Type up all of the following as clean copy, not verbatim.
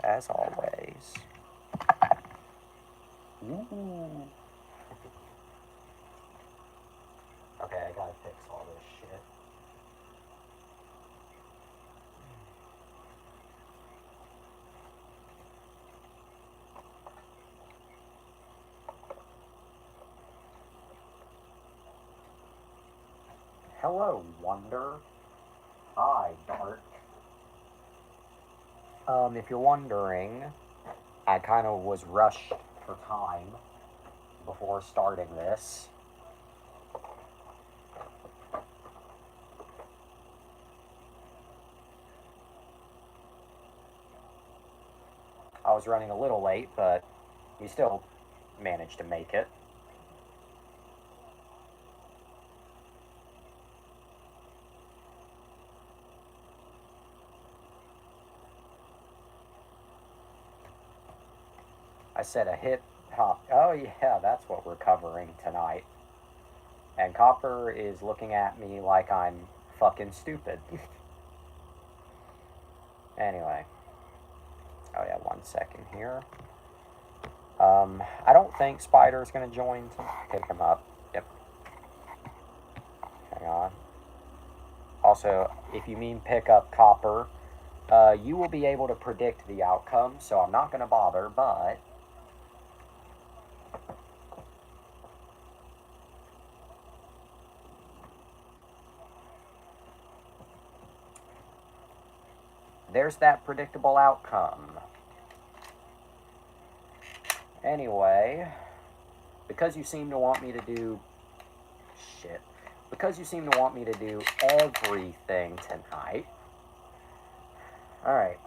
as always. Ooh. Okay, I gotta fix all this shit. Hello, Wonder. Hi, Dark. If you're wondering, I kind of was rushed for time before starting this. I was running a little late, but we still managed to make it. I said a hip hop. Oh, yeah, that's what we're covering tonight. And Copper is looking at me like I'm fucking stupid. Anyway. Oh, yeah, 1 second here. I don't think Spider's gonna join to pick him up. Yep. Hang on. Also, if you mean pick up Copper, you will be able to predict the outcome, so I'm not gonna bother, but there's that predictable outcome. Anyway, because you seem to want me to do shit. Because you seem to want me to do everything tonight. Alright.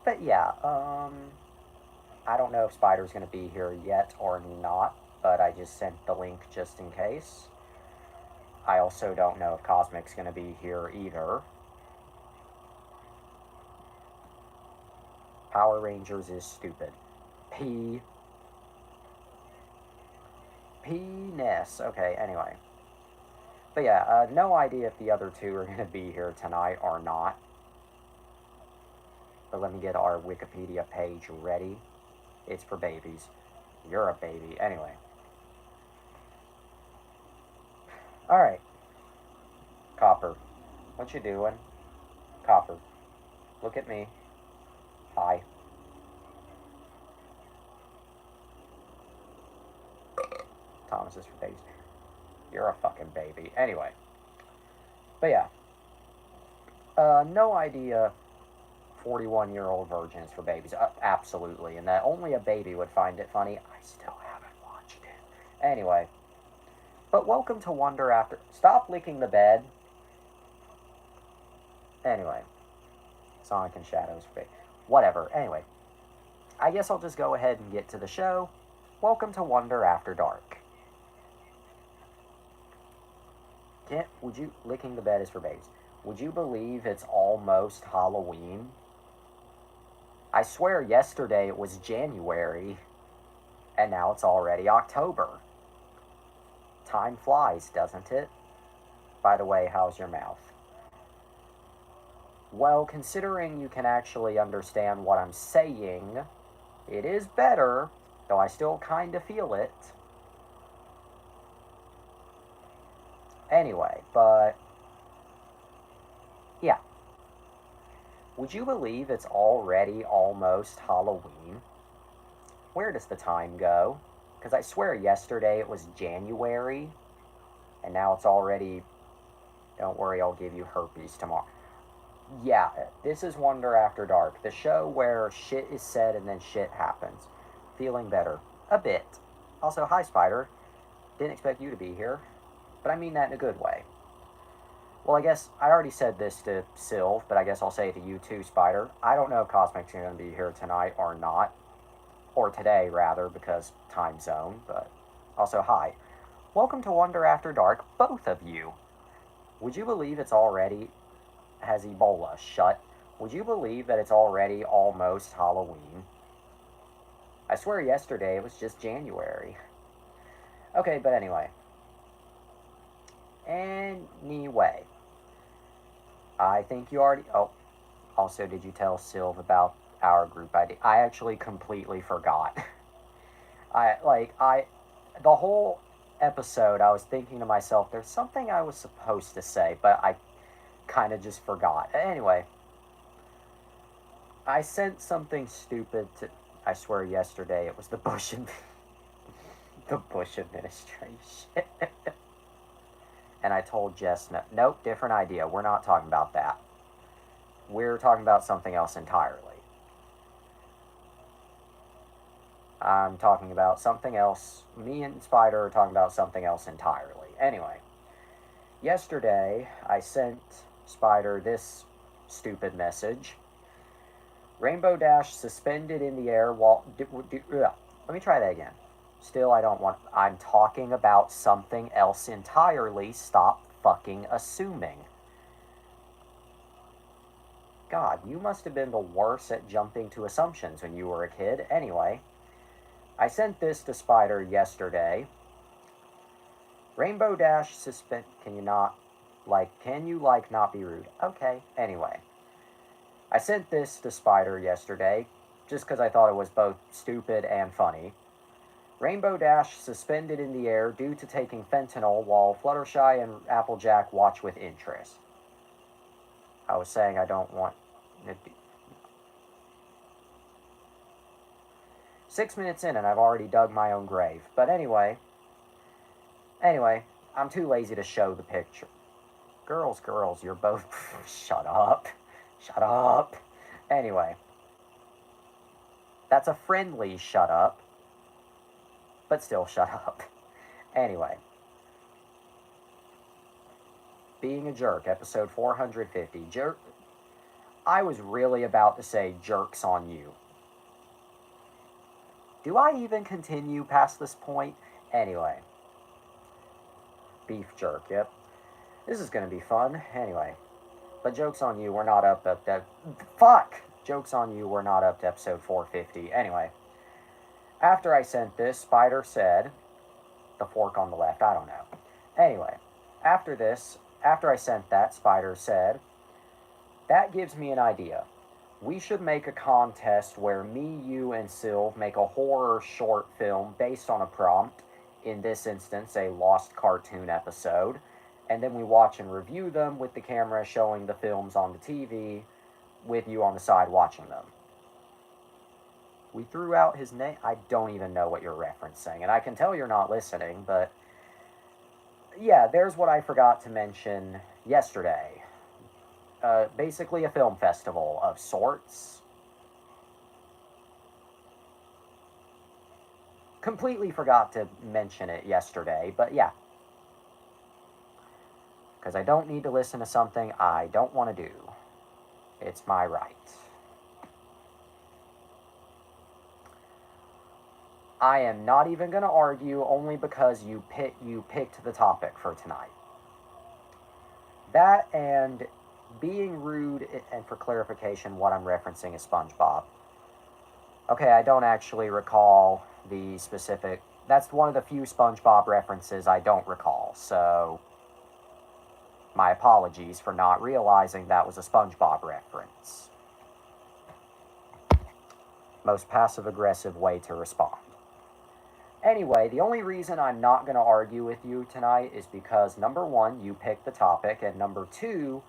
But yeah, I don't know if Spider's gonna be here yet or not, but I just sent the link just in case. I also don't know if Cosmic's gonna be here either. Power Rangers is stupid. Penis. Okay, anyway. But yeah, no idea if the other two are going to be here tonight or not. But let me get our Wikipedia page ready. It's for babies. You're a baby. Anyway. Alright. Copper. What you doing? Copper. Look at me. Hi. Thomas is for babies. You're a fucking baby. Anyway. But yeah. No idea 41-year-old virgins for babies. Absolutely. And that only a baby would find it funny. I still haven't watched it. Anyway. But welcome to Wonder After... Stop licking the bed. Anyway. Sonic and Shadows for babies. Whatever. Anyway. I guess I'll just go ahead and get to the show. Welcome to Wonder After Dark. Would you... Licking the bed is for babies. Would you believe it's almost Halloween? I swear yesterday it was January, and now it's already October. Time flies, doesn't it? By the way, how's your mouth? Well, considering you can actually understand what I'm saying, it is better, though I still kind of feel it. Anyway, but yeah. Would you believe it's already almost Halloween? Where does the time go? Because I swear yesterday it was January, and now it's already... Don't worry, I'll give you herpes tomorrow. Yeah, this is Wonder After Dark, the show where shit is said and then shit happens. Feeling better. A bit. Also, hi Spider. Didn't expect you to be here. But I mean that in a good way. Well, I guess I already said this to Sylv, but I guess I'll say it to you too, Spider. I don't know if Cosmic's going to be here tonight or not. Or today, rather, because time zone, but... Also, hi. Welcome to Wonder After Dark, both of you. Would you believe it's already... Has Ebola shut? Would you believe that it's already almost Halloween? I swear yesterday it was just January. Okay, but anyway. Anyway. I think you already... Oh, Also, did you tell Sylv about our group ID? I actually completely forgot. The whole episode, I was thinking to myself, there's something I was supposed to say, but I kind of just forgot. Anyway, I sent something stupid to, I swear yesterday, it was the the Bush administration. And I told Jess, no, nope, different idea. We're not talking about that. We're talking about something else entirely. I'm talking about something else. Me and Spider are talking about something else entirely. Anyway, yesterday I sent Spider this stupid message. Rainbow Dash suspended in the air while... Let me try that again. Still, I don't want... I'm talking about something else entirely. Stop fucking assuming. God, you must have been the worst at jumping to assumptions when you were a kid. Anyway, I sent this to Spider yesterday. Rainbow Dash suspend... Can you not not be rude? Okay, anyway. I sent this to Spider yesterday, just because I thought it was both stupid and funny. Rainbow Dash suspended in the air due to taking fentanyl while Fluttershy and Applejack watch with interest. I was saying I don't want... 6 minutes in and I've already dug my own grave. But anyway, I'm too lazy to show the picture. Girls, you're both... Shut up. Shut up. Anyway, that's a friendly shut up. But still shut up. Anyway. Being a Jerk, episode 450. Jerk. I was really about to say jerks on you. Do I even continue past this point? Anyway. Beef jerk, yep. This is going to be fun. Anyway. But jokes on you, we're not up to... Fuck! Jokes on you, we're not up to episode 450. Anyway. After I sent this, Spider said... The fork on the left, I don't know. Anyway. After I sent that, Spider said... That gives me an idea. We should make a contest where me, you, and Sylv make a horror short film based on a prompt. In this instance, a Lost cartoon episode. And then we watch and review them with the camera showing the films on the TV with you on the side watching them. We threw out his name. I don't even know what you're referencing. And I can tell you're not listening, but... Yeah, there's what I forgot to mention yesterday. Basically a film festival of sorts. Completely forgot to mention it yesterday, but yeah. Because I don't need to listen to something I don't want to do. It's my right. I am not even going to argue only because you picked the topic for tonight. That and being rude, and for clarification, what I'm referencing is SpongeBob. Okay, I don't actually recall the specific... That's one of the few SpongeBob references I don't recall, so... My apologies for not realizing that was a SpongeBob reference. Most passive-aggressive way to respond. Anyway, the only reason I'm not going to argue with you tonight is because, number one, you picked the topic, and number two,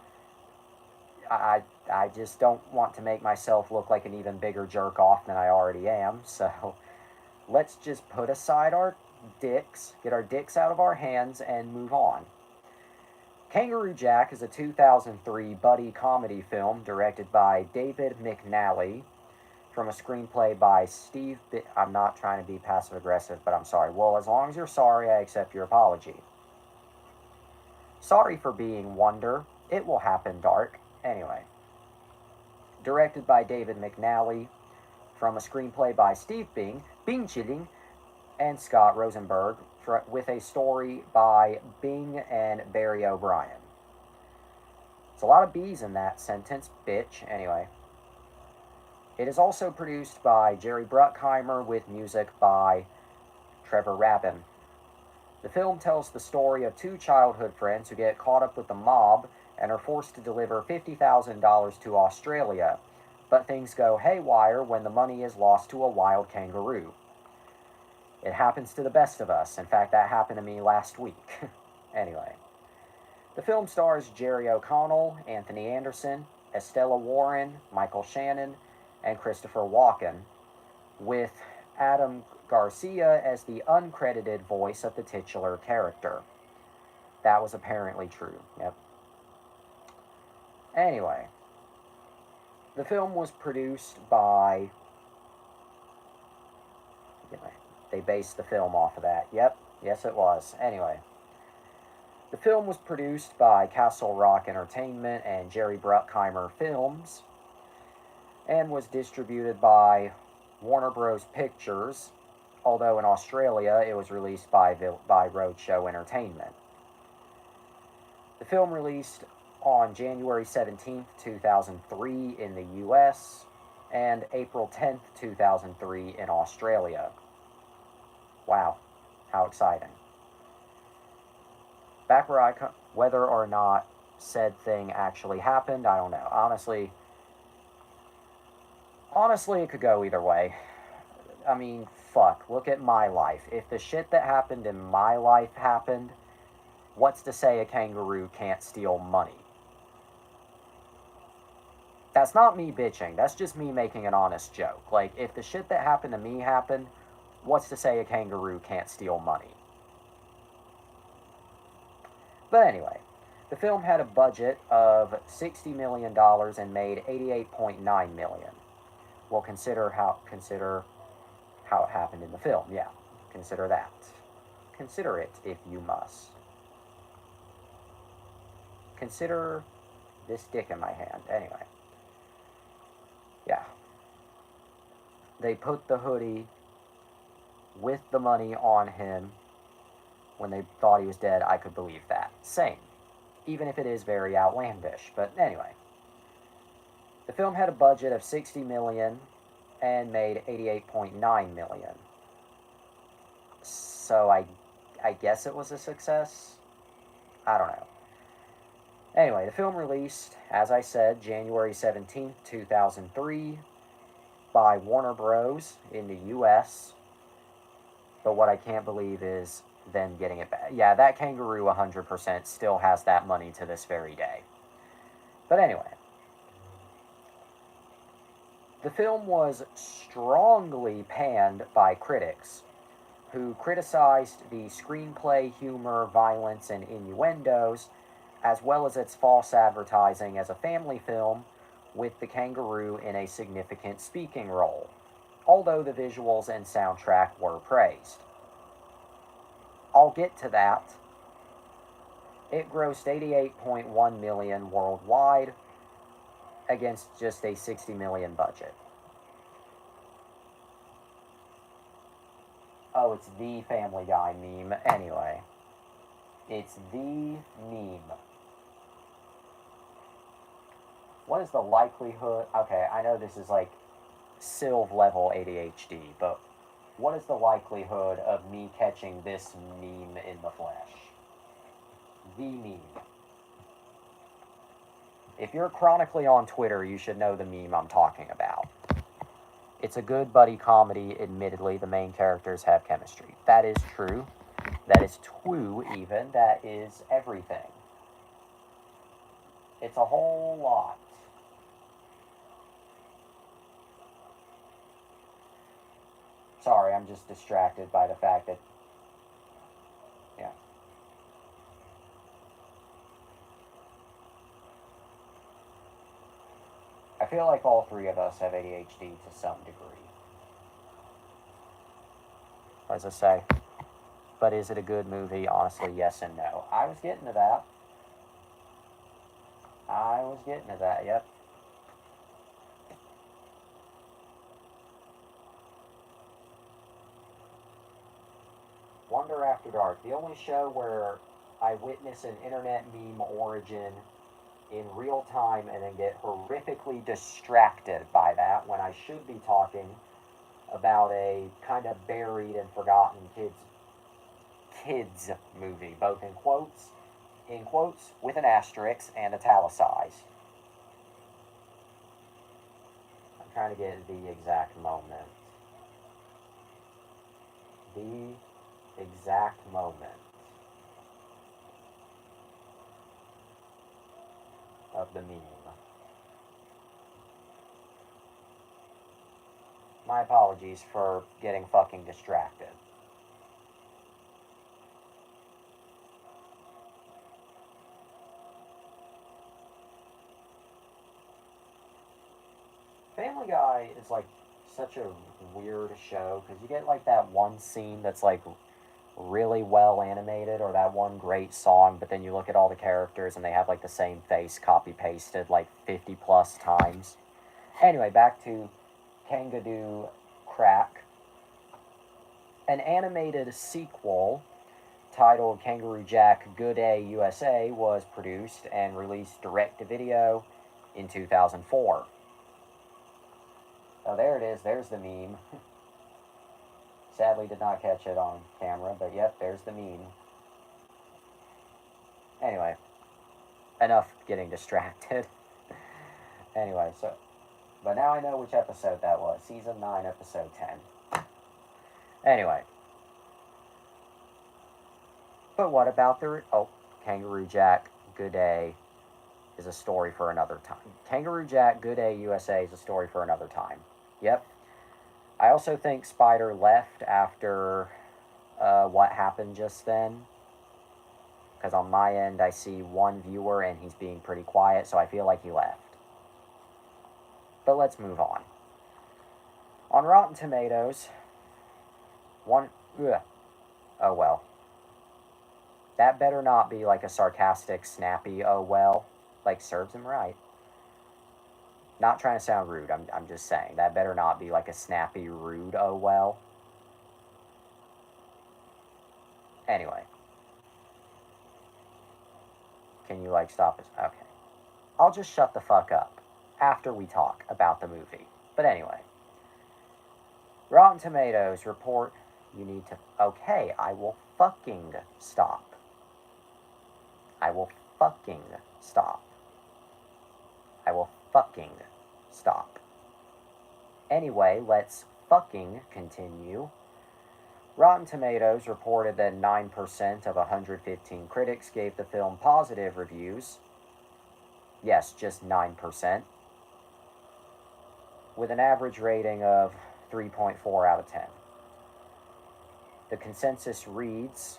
I just don't want to make myself look like an even bigger jerk-off than I already am, so let's just put aside our dicks, get our dicks out of our hands, and move on. Kangaroo Jack is a 2003 buddy comedy film directed by David McNally from a screenplay by Steve... I'm not trying to be passive-aggressive, but I'm sorry. Well, as long as you're sorry, I accept your apology. Sorry for being Wonder. It will happen, Dark. Anyway. Directed by David McNally from a screenplay by Steve Bing Chilling, and Scott Rosenberg, with a story by Bing and Barry O'Brien. There's a lot of B's in that sentence, bitch. Anyway. It is also produced by Jerry Bruckheimer with music by Trevor Rabin. The film tells the story of two childhood friends who get caught up with the mob and are forced to deliver $50,000 to Australia, but things go haywire when the money is lost to a wild kangaroo. It happens to the best of us. In fact, that happened to me last week. Anyway, the film stars Jerry O'Connell, Anthony Anderson, Estella Warren, Michael Shannon, and Christopher Walken, with Adam Garcia as the uncredited voice of the titular character. That was apparently true. Yep. Anyway, the film was produced by. They based the film off of that. Yep. Yes, it was. Anyway, the film was produced by Castle Rock Entertainment and Jerry Bruckheimer Films, and was distributed by Warner Bros. Pictures, although in Australia it was released by Roadshow Entertainment. The film released on January 17th, 2003 in the US, and April 10th, 2003 in Australia. Wow, how exciting. Back where whether or not said thing actually happened, I don't know. Honestly, it could go either way. I mean, fuck, look at my life. If the shit that happened in my life happened, what's to say a kangaroo can't steal money? That's not me bitching. That's just me making an honest joke. Like, if the shit that happened to me happened, what's to say a kangaroo can't steal money? But anyway, the film had a budget of $60 million and made $88.9 million. Well, consider how it happened in the film. Yeah, consider that. Consider it if you must. Consider this dick in my hand. Anyway. Yeah. They put the hoodie with the money on him when they thought he was dead. I could believe that. Same. Even if it is very outlandish. But anyway. The film had a budget of $60 million and made $88.9 million. So I guess it was a success? I don't know. Anyway, the film released, as I said, January 17th, 2003 by Warner Bros. In the US. But what I can't believe is them getting it back. Yeah, that kangaroo 100% still has that money to this very day. But anyway. The film was strongly panned by critics, who criticized the screenplay, humor, violence, and innuendos, as well as its false advertising as a family film with the kangaroo in a significant speaking role, although the visuals and soundtrack were praised. I'll get to that. It grossed $88.1 million worldwide against just a $60 million budget. Oh, it's the Family Guy meme. Anyway, it's the meme. What is the likelihood? Okay, I know this is like Sylve level ADHD, but what is the likelihood of me catching this meme in the flesh? The meme. If you're chronically on Twitter, you should know the meme I'm talking about. It's a good buddy comedy. Admittedly, the main characters have chemistry. That is true. That is true, even. That is everything. It's a whole lot. Sorry, I'm just distracted by the fact that... Yeah. I feel like all three of us have ADHD to some degree. As I say. But is it a good movie? Honestly, yes and no. I was getting to that. Yep. Wonder After Dark. The only show where I witness an internet meme origin in real time and then get horrifically distracted by that when I should be talking about a kind of buried and forgotten kids movie, both in quotes in quotes with an asterisk and italicized. I'm trying to get the exact moment. The exact moment of the meme. My apologies for getting fucking distracted. Family Guy is like such a weird show because you get like that one scene that's like really well animated or that one great song, but then you look at all the characters and they have like the same face copy pasted like 50 plus times. Anyway, back to Kangaroo Crack. An animated sequel titled Kangaroo Jack Good Day USA was produced and released direct to video in 2004. Oh, there it is. There's the meme. Sadly, did not catch it on camera, but yep, there's the meme. Anyway, enough getting distracted. Anyway, but now I know which episode that was. Season 9, episode 10. Anyway. But what about Kangaroo Jack Good Day is a story for another time. Kangaroo Jack Good Day USA is a story for another time. Yep. I also think Spider left after what happened just then. Because on my end, I see one viewer and he's being pretty quiet, so I feel like he left. But let's move on. On Rotten Tomatoes, oh well. That better not be like a sarcastic, snappy, oh well. Like, serves him right. Not trying to sound rude, I'm just saying. That better not be like a snappy, rude, oh well. Anyway. Can you, like, stop us? Okay. I'll just shut the fuck up after we talk about the movie. But anyway. Rotten Tomatoes report you need to... Okay, I will fucking stop. I will fucking stop. I will fucking stop. Anyway, let's fucking continue. Rotten Tomatoes reported that 9% of 115 critics gave the film positive reviews. Yes, just 9%. With an average rating of 3.4 out of 10. The consensus reads,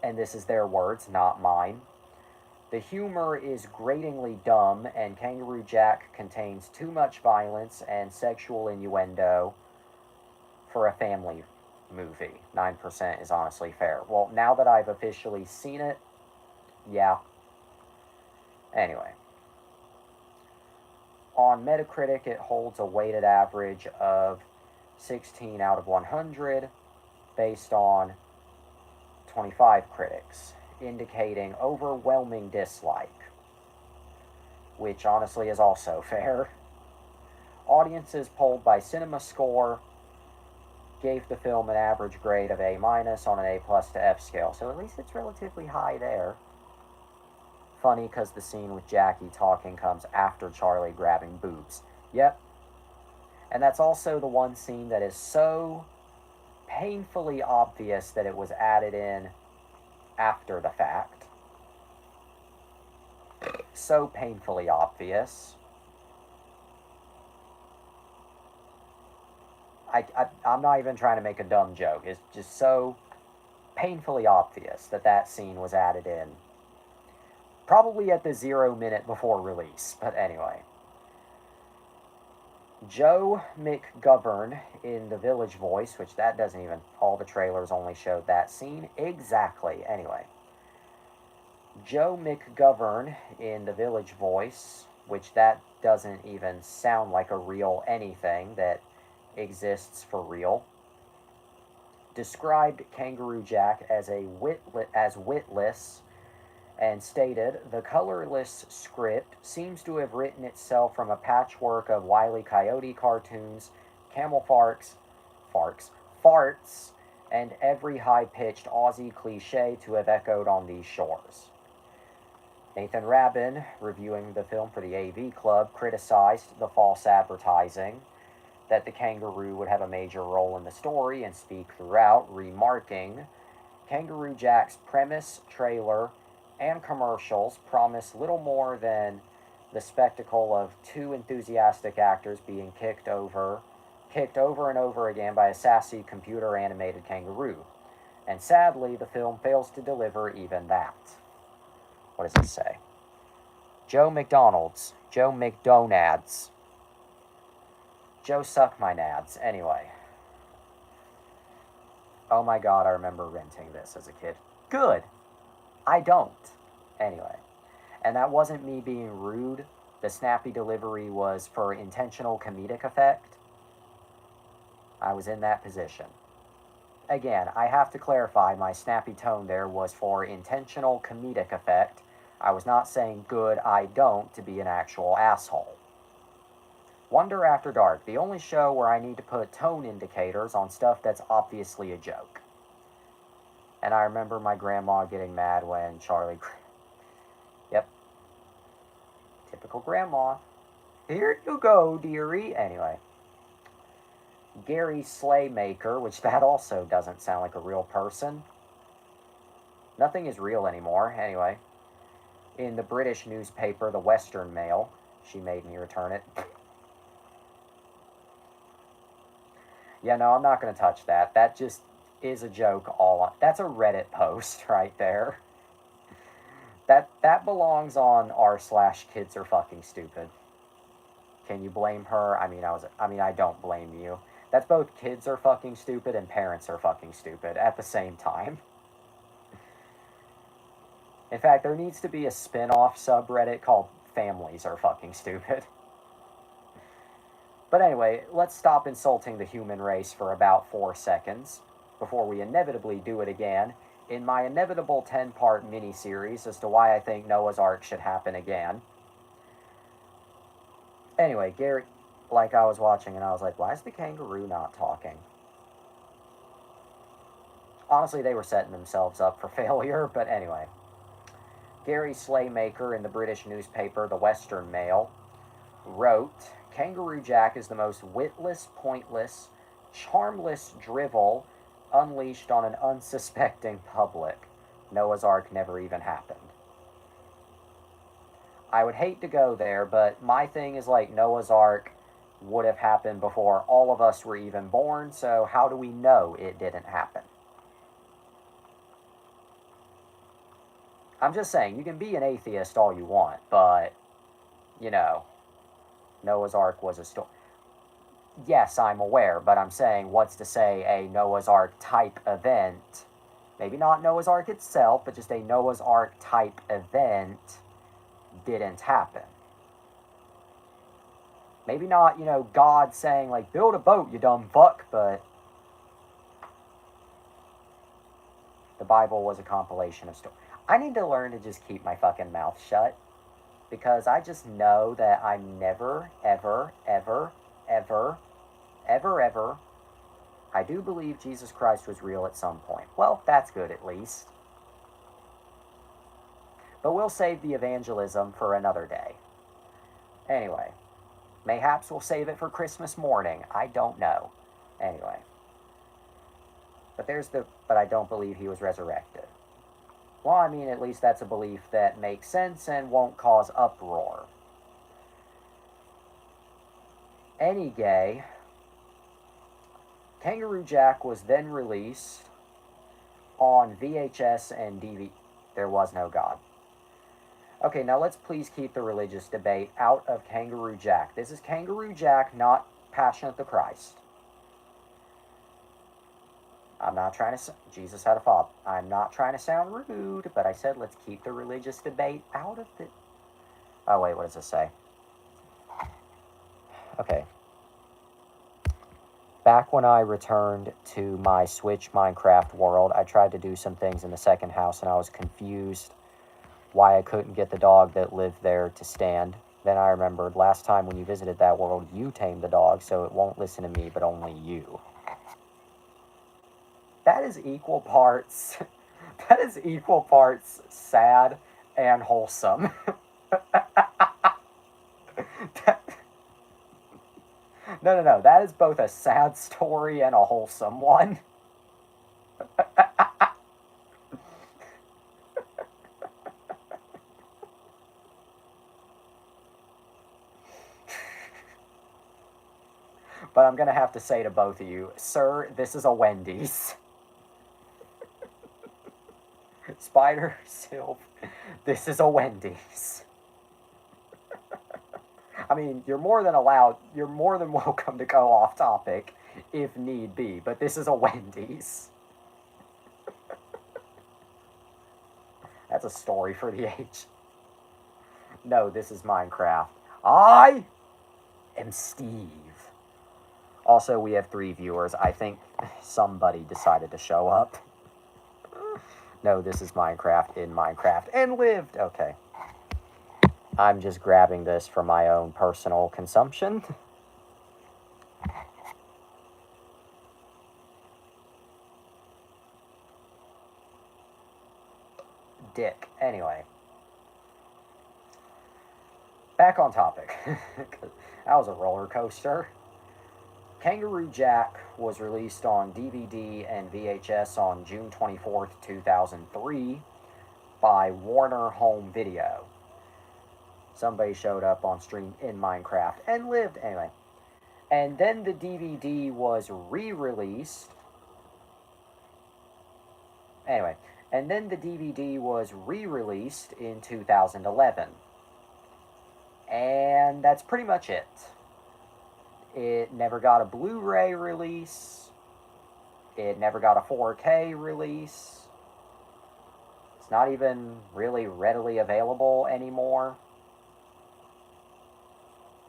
and this is their words, not mine, the humor is gratingly dumb, and Kangaroo Jack contains too much violence and sexual innuendo for a family movie. 9% is honestly fair. Well, now that I've officially seen it, yeah. Anyway. On Metacritic, it holds a weighted average of 16 out of 100 based on 25 critics, indicating overwhelming dislike, which honestly is also fair. Audiences polled by CinemaScore gave the film an average grade of A- on an A+ to F scale, so at least it's relatively high there. Funny because the scene with Jackie talking comes after Charlie grabbing boobs. Yep. And that's also the one scene that is so painfully obvious that it was added in after the fact. So painfully obvious. I'm not even trying to make a dumb joke. It's just so painfully obvious that that scene was added in. Probably at the 0 minute before release, but anyway. Joe McGovern in The Village Voice, which that doesn't even, all the trailers only showed that scene. Exactly, anyway. Joe McGovern in The Village Voice, which that doesn't even sound like a real anything that exists for real, described Kangaroo Jack as witless, and stated, the colorless script seems to have written itself from a patchwork of Wile E. Coyote cartoons, camel farts, and every high-pitched Aussie cliche to have echoed on these shores. Nathan Rabin, reviewing the film for the AV Club, criticized the false advertising that the kangaroo would have a major role in the story and speak throughout, remarking, Kangaroo Jack's premise, trailer, and commercials promise little more than the spectacle of two enthusiastic actors being kicked over and over again by a sassy computer animated kangaroo. And sadly, the film fails to deliver even that. What does it say? Joe McDonald's. Joe McDonads. Joe suck my nads. Anyway. Oh my god, I remember renting this as a kid. Good. I don't. Anyway. And that wasn't me being rude. The snappy delivery was for intentional comedic effect. I was in that position. Again, I have to clarify my snappy tone there was for intentional comedic effect. I was not saying good, I don't, to be an actual asshole. Wonder After Dark, the only show where I need to put tone indicators on stuff that's obviously a joke. And I remember my grandma getting mad when Charlie... Yep. Typical grandma. Here you go, dearie. Anyway. Gary Slaymaker, which that also doesn't sound like a real person. Nothing is real anymore. Anyway. In the British newspaper, the Western Mail. She made me return it. Yeah, no, I'm not going to touch that. That just is a joke all on... That's a Reddit post right there. That belongs on r/kids are fucking stupid. Can you blame her? I mean, I don't blame you. That's both kids are fucking stupid and parents are fucking stupid at the same time. In fact, there needs to be a spin-off subreddit called Families Are Fucking Stupid. But anyway, let's stop insulting the human race for about 4 seconds before we inevitably do it again in my inevitable 10-part mini-series as to why I think Noah's Ark should happen again. Anyway, Gary, like I was watching and I was like, why is the kangaroo not talking? Honestly, they were setting themselves up for failure, but anyway. Gary Slaymaker in the British newspaper, the Western Mail, wrote, Kangaroo Jack is the most witless, pointless, charmless drivel unleashed on an unsuspecting public. Noah's Ark never even happened. I would hate to go there, but my thing is like Noah's Ark would have happened before all of us were even born, so how do we know it didn't happen? I'm just saying, you can be an atheist all you want, but, you know, Noah's Ark was a story. Yes, I'm aware, but I'm saying, what's to say a Noah's Ark type event, maybe not Noah's Ark itself, but just a Noah's Ark type event didn't happen. Maybe not, you know, God saying, like, build a boat, you dumb fuck, but the Bible was a compilation of stories. I need to learn to just keep my fucking mouth shut, because I just know that I'm never, ever, ever, ever, ever, ever, I do believe Jesus Christ was real at some point. Well, that's good at least. But we'll save the evangelism for another day. Anyway, mayhaps we'll save it for Christmas morning. I don't know. Anyway. But I don't believe he was resurrected. Well, I mean, at least that's a belief that makes sense and won't cause uproar. Any gay, Kangaroo Jack was then released on VHS and DVD. There was no God. Okay, now let's please keep the religious debate out of Kangaroo Jack. This is Kangaroo Jack, not Passion of the Christ. I'm not trying to... Jesus had a father. I'm not trying to sound rude, but I said let's keep the religious debate out of the... Oh, wait, what does this say? Okay. Back when I returned to my Switch Minecraft world, I tried to do some things in the second house, and I was confused why I couldn't get the dog that lived there to stand. Then I remembered last time when you visited that world, you tamed the dog, so it won't listen to me, but only you. that is equal parts, that is equal parts sad and wholesome. That, no, no, no. That is both a sad story and a wholesome one. But I'm going to have to say to both of you, sir, this is a Wendy's. Spider Sylph, this is a Wendy's. I mean, you're more than welcome to go off topic if need be, but this is a Wendy's. That's a story for the age. No, this is Minecraft. I am Steve. Also, we have 3 viewers. I think somebody decided to show up. No, this is Minecraft in Minecraft and lived. Okay. I'm just grabbing this for my own personal consumption. Dick. Anyway. Back on topic. That was a roller coaster. Kangaroo Jack was released on DVD and VHS on June 24th, 2003 by Warner Home Video. Somebody showed up on stream in Minecraft and lived anyway. And then the DVD was re-released. Anyway, and then the DVD was re-released in 2011. And that's pretty much it. It never got a Blu-ray release. It never got a 4K release. It's not even really readily available anymore.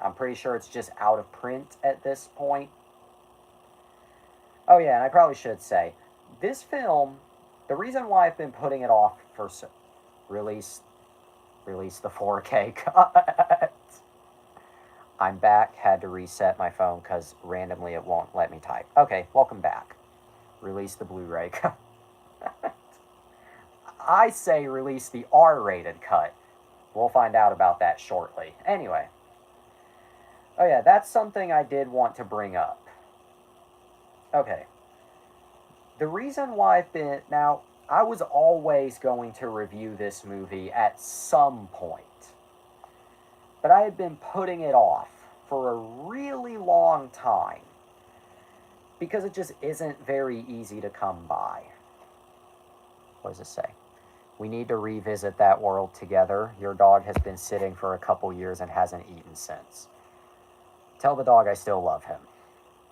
I'm pretty sure it's just out of print at this point. Oh yeah, and I probably should say, this film, the reason why I've been putting it off for release the 4K cut. I'm back, had to reset my phone because randomly it won't let me type. Okay, welcome back. Release the Blu-ray cut. I say release the R-rated cut. We'll find out about that shortly. Anyway. Oh yeah, that's something I did want to bring up. Okay. The reason why I've been... Now, I was always going to review this movie at some point. But I had been putting it off for a really long time because it just isn't very easy to come by. What does it say? We need to revisit that world together. Your dog has been sitting for a couple years and hasn't eaten since. Tell the dog I still love him.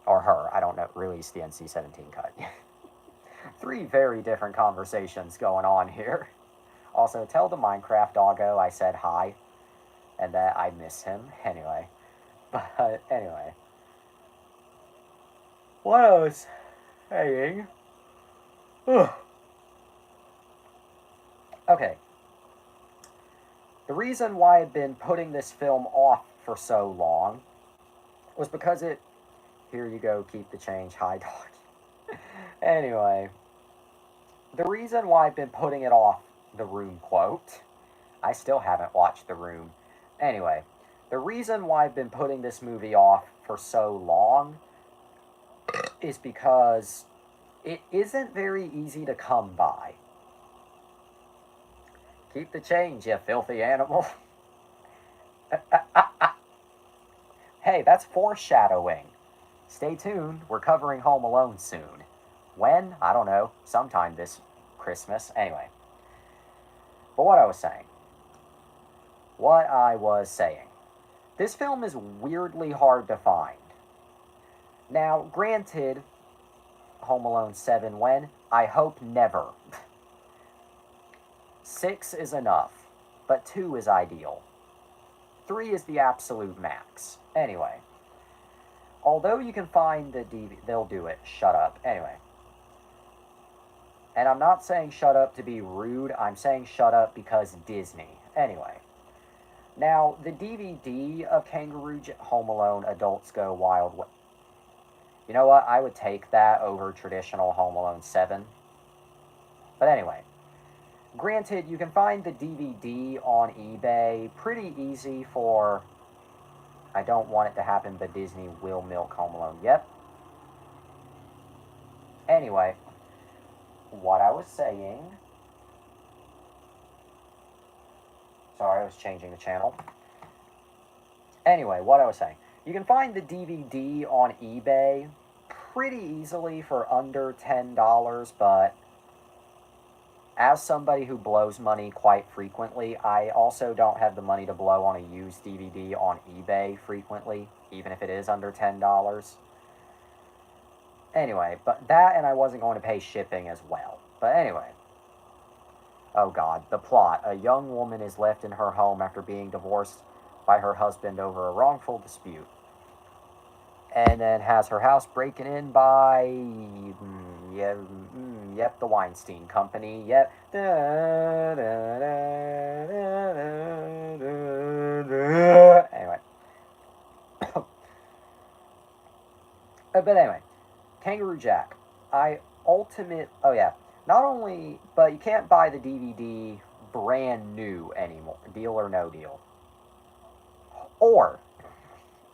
Or her. I don't know. Release the NC-17 cut. 3 very different conversations going on here. Also, tell the Minecraft doggo I said hi. And that I miss him. Anyway. But, anyway. What I was saying... Okay. The reason why I've been putting this film off for so long was because it... Here you go, keep the change. Hi, dog. Anyway. The reason why I've been putting it off, The Room quote... I still haven't watched The Room. Anyway, the reason why I've been putting this movie off for so long is because it isn't very easy to come by. Keep the change, you filthy animal. Hey, that's foreshadowing. Stay tuned, we're covering Home Alone soon. When? I don't know. Sometime this Christmas. Anyway. But what I was saying. This film is weirdly hard to find. Now, granted, Home Alone 7 when? I hope never. 6 is enough, but 2 is ideal. 3 is the absolute max. Anyway. Although you can find the DVD... They'll do it. Shut up. Anyway. And I'm not saying shut up to be rude. I'm saying shut up because Disney. Anyway. Now, the DVD of Home Alone Adults Go Wild West... You know what? I would take that over traditional Home Alone 7. But anyway, granted, you can find the DVD on eBay pretty easy for. I don't want it to happen, but Disney will milk Home Alone. Yep. Anyway, what I was saying. Sorry, I was changing the channel. Anyway, what I was saying. You can find the DVD on eBay pretty easily for under $10, but as somebody who blows money quite frequently, I also don't have the money to blow on a used DVD on eBay frequently, even if it is under $10. Anyway, but that, and I wasn't going to pay shipping as well. But anyway. Oh god, the plot. A young woman is left in her home after being divorced by her husband over a wrongful dispute. And then has her house broken in by, yep, the Weinstein Company. Yep. Anyway. But anyway, Kangaroo Jack. Oh yeah. Not only, but you can't buy the DVD brand new anymore. Deal or no deal. Or,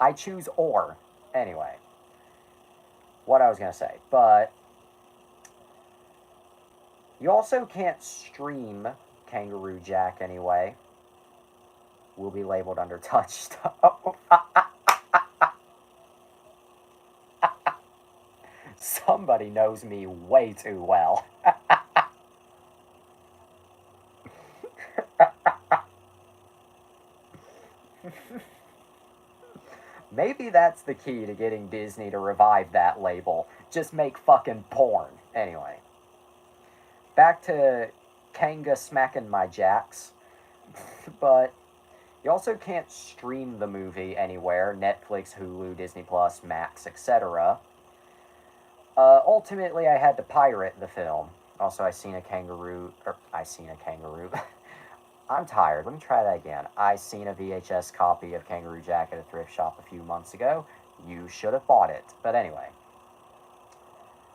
I choose or. Anyway, what I was going to say. But, you also can't stream Kangaroo Jack anyway. Will be labeled under touch stuff. Somebody knows me way too well. Maybe that's the key to getting Disney to revive that label. Just make fucking porn. Anyway. Back to Kanga smacking my jacks. But you also can't stream the movie anywhere. Netflix, Hulu, Disney Plus, Max, etc. Ultimately, I had to pirate the film. Also, I seen a kangaroo. I'm tired. Let me try that again. I seen a VHS copy of Kangaroo Jack at a thrift shop a few months ago. You should have bought it. But anyway.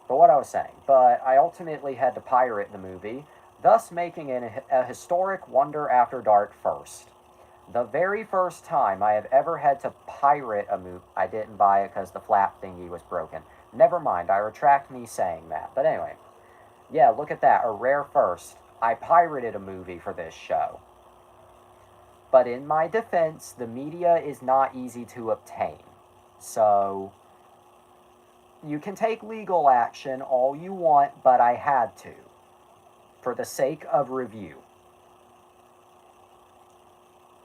But what I was saying. But I ultimately had to pirate the movie, thus making it a historic Wonder After Dark first. The very first time I have ever had to pirate a movie. I didn't buy it because the flap thingy was broken. Never mind, I retract me saying that. But anyway, yeah, look at that, a rare first. I pirated a movie for this show. But in my defense, the media is not easy to obtain. So, you can take legal action all you want, but I had to. For the sake of review.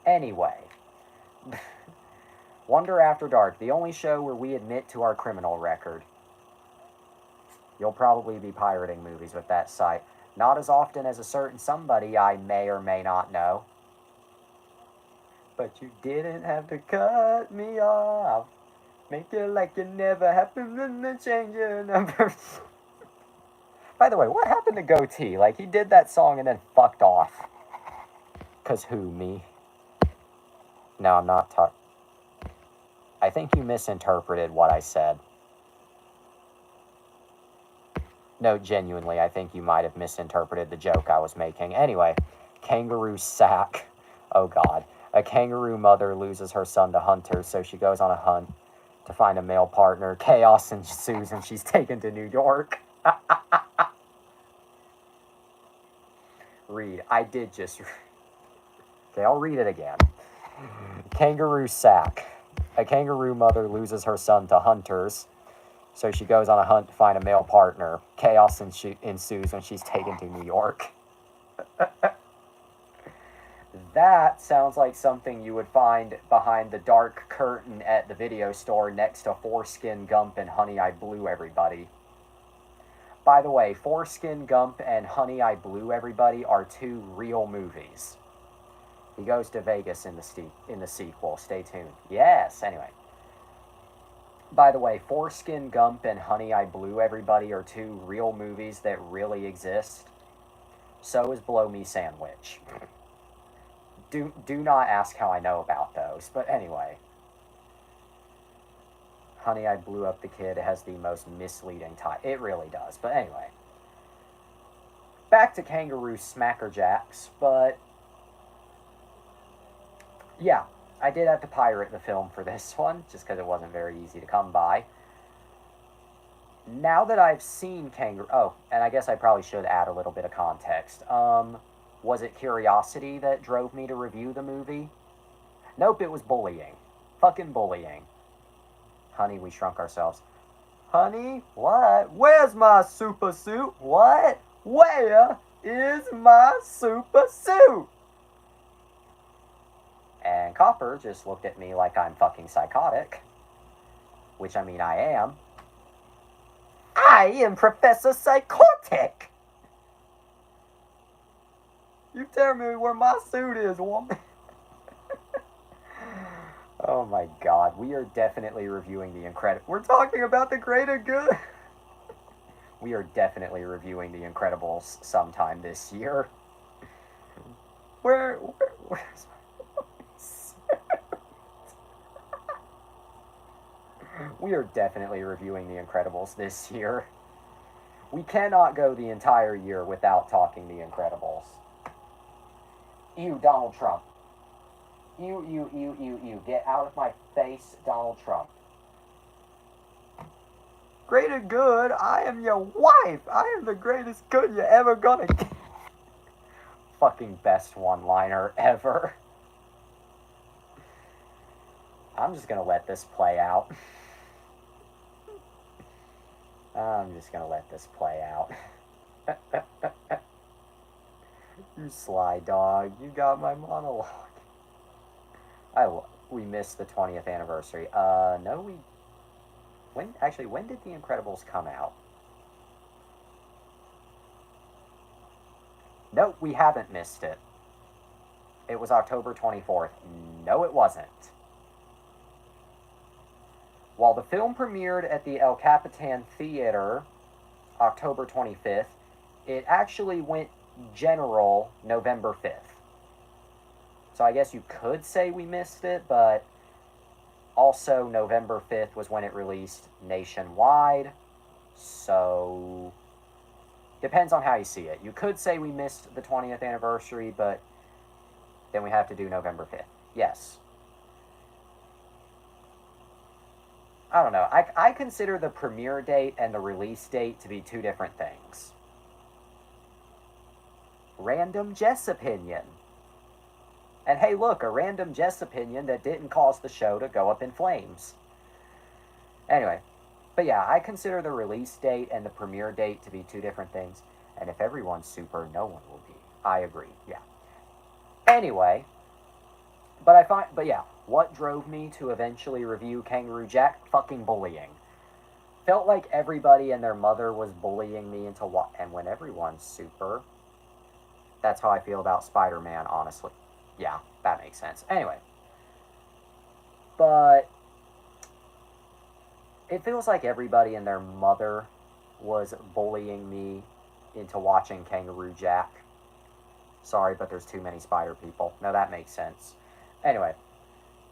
Anyway. Wonder After Dark, the only show where we admit to our criminal record. You'll probably be pirating movies with that site. Not as often as a certain somebody I may or may not know. But you didn't have to cut me off. Make it like it never happened and then change your number. By the way, what happened to Goatee? Like, he did that song and then fucked off. 'Cause who, me? No, I'm not talking. I think you misinterpreted what I said. No, genuinely, I think you might have misinterpreted the joke I was making. Anyway, kangaroo sack. Oh god. A kangaroo mother loses her son to hunters, so she goes on a hunt to find a male partner. Chaos ensues and she's taken to New York. Read. I did just... Okay, I'll read it again. Kangaroo sack. A kangaroo mother loses her son to hunters, so she goes on a hunt to find a male partner. Chaos ensues when she's taken to New York. That sounds like something you would find behind the dark curtain at the video store next to Foreskin Gump and Honey, I Blew Everybody. By the way, Foreskin Gump and Honey, I Blew Everybody are two real movies. He goes to Vegas in the sequel. Stay tuned. Yes, anyway. By the way, Foreskin Gump and Honey, I Blew Everybody are two real movies that really exist. So is Blow Me Sandwich. Do not ask how I know about those, but anyway. Honey, I Blew Up the Kid has the most misleading title. It really does. But anyway. Back to Kangaroo Smacker Jacks, but yeah, I did have to pirate the film for this one, just because it wasn't very easy to come by. Now that I've seen Kangaroo... Oh, and I guess I probably should add a little bit of context. Was it curiosity that drove me to review the movie? Nope, it was bullying. Fucking bullying. Honey, we shrunk ourselves. Honey, what? Where's my super suit? What? Where is my super suit? And Copper just looked at me like I'm fucking psychotic. Which, I mean, I am. I am Professor Psychotic! You tell me where my suit is, woman. Oh my god, we are definitely reviewing The Incredibles. We're talking about the greater good. We are definitely reviewing The Incredibles sometime this year. Where's my suit? We are definitely reviewing The Incredibles this year. We cannot go the entire year without talking The Incredibles. Ew, Donald Trump. Ew. Get out of my face, Donald Trump. Greater good, I am your wife. I am the greatest good you're ever gonna get. Fucking best one-liner ever. I'm just gonna let this play out. I'm just gonna let this play out. You sly dog, you got my monologue. We missed the 20th anniversary. No, when did The Incredibles come out? Nope, we haven't missed it. It was October 24th. No, it wasn't. While the film premiered at the El Capitan Theater October 25th, it actually went general November 5th. So I guess you could say we missed it, but also November 5th was when it released nationwide. So depends on how you see it. You could say we missed the 20th anniversary, but then we have to do November 5th. Yes. I don't know. I consider the premiere date and the release date to be two different things. Random Jess opinion. And hey, look, a random Jess opinion that didn't cause the show to go up in flames. Anyway, but yeah, I consider the release date and the premiere date to be two different things. And if everyone's super, no one will be. I agree, yeah. Anyway, but yeah, what drove me to eventually review Kangaroo Jack? Fucking bullying. Felt like everybody and their mother was bullying me into what, and when everyone's super, that's how I feel about Spider-Man, honestly. Yeah, that makes sense. Anyway. But it feels like everybody and their mother was bullying me into watching Kangaroo Jack. Sorry, but there's too many spider people. No, that makes sense. Anyway,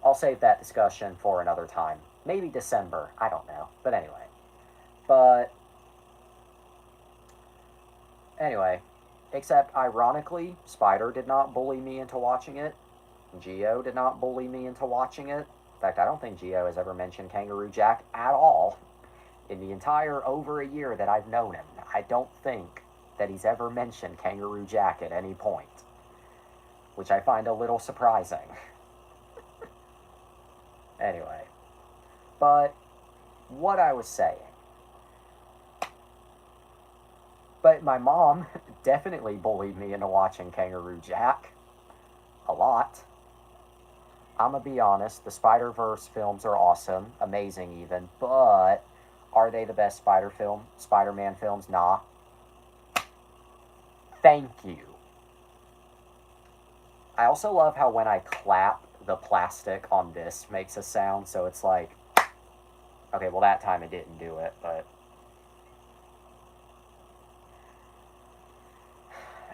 I'll save that discussion for another time. Maybe December. I don't know. But anyway, except ironically, Spider did not bully me into watching it. Geo did not bully me into watching it. In fact, I don't think Geo has ever mentioned Kangaroo Jack at all in the entire over a year that I've known him. I don't think that he's ever mentioned Kangaroo Jack at any point, which I find a little surprising. Anyway, but what I was saying. But my mom definitely bullied me into watching Kangaroo Jack. A lot. I'm gonna be honest, the Spider-Verse films are awesome, amazing even, but are they the best Spider-Man films? Nah. Thank you. I also love how when I clap, the plastic on this makes a sound, so it's like, okay, well that time it didn't do it, but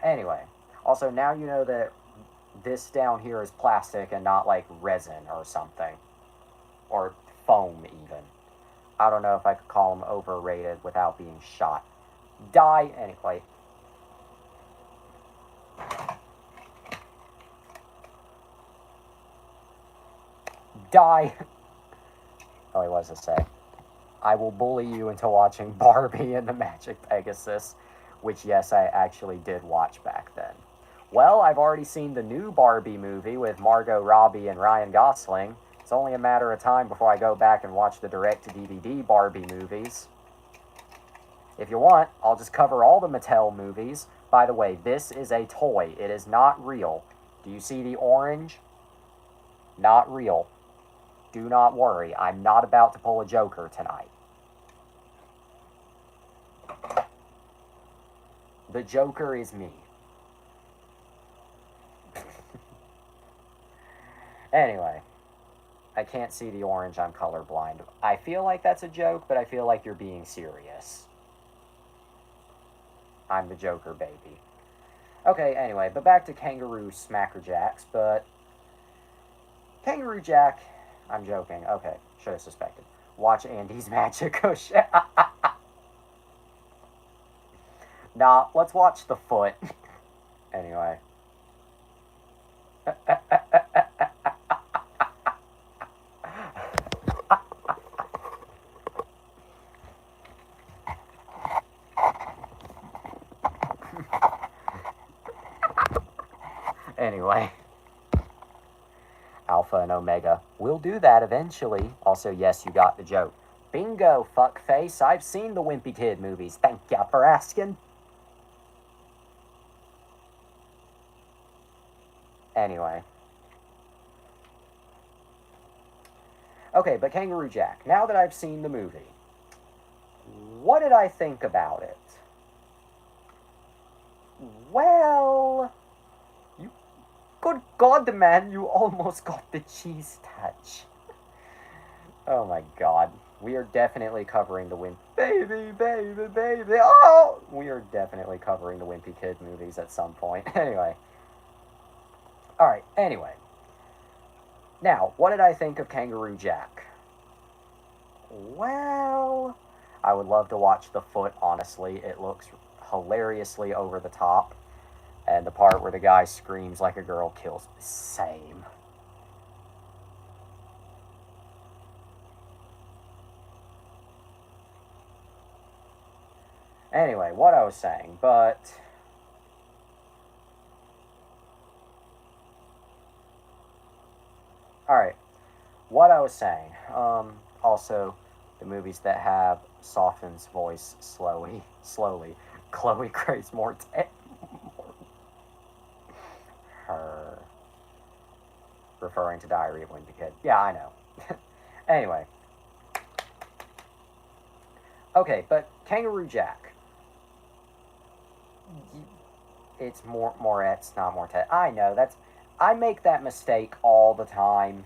anyway. Also, now you know that this down here is plastic and not like resin or something. Or foam, even. I don't know if I could call them overrated without being shot. Die anyway. Die. Oh, wait, what does it say? I will bully you into watching Barbie and the Magic Pegasus, which, yes, I actually did watch back then. Well, I've already seen the new Barbie movie with Margot Robbie and Ryan Gosling. It's only a matter of time before I go back and watch the direct-to-DVD Barbie movies. If you want, I'll just cover all the Mattel movies. By the way, this is a toy. It is not real. Do you see the orange? Not real. Do not worry. I'm not about to pull a Joker tonight. The Joker is me. Anyway, I can't see the orange. I'm colorblind. I feel like that's a joke, but I feel like you're being serious. I'm the Joker, baby. Okay, anyway, but back to Kangaroo Smacker Jacks, but Kangaroo Jack, I'm joking. Okay, should have suspected. Watch Andy's Magic. Oh, shit. Nah, let's watch the foot. Anyway. Anyway. Alpha and Omega. We'll do that eventually. Also, yes, you got the joke. Bingo, fuckface. I've seen the Wimpy Kid movies. Thank ya for asking. Anyway. Okay, but Kangaroo Jack. Now that I've seen the movie, what did I think about it? Well, good God, man, you almost got the cheese touch. Oh my God. We are definitely covering the Baby, baby, baby. Oh! We are definitely covering the Wimpy Kid movies at some point. Anyway. Alright, anyway. Now, what did I think of Kangaroo Jack? Well, I would love to watch the foot, honestly. It looks hilariously over the top. And the part where the guy screams like a girl kills. Same. Anyway, what I was saying, but... Alright, what I was saying. Also, the movies that have Soften's voice slowly. Chloe Grace Moretz. Her. Referring to Diary of Wimpy Kid. Yeah, I know. Anyway. Okay, but Kangaroo Jack. It's Moretz, not Mortet. I know, I make that mistake all the time.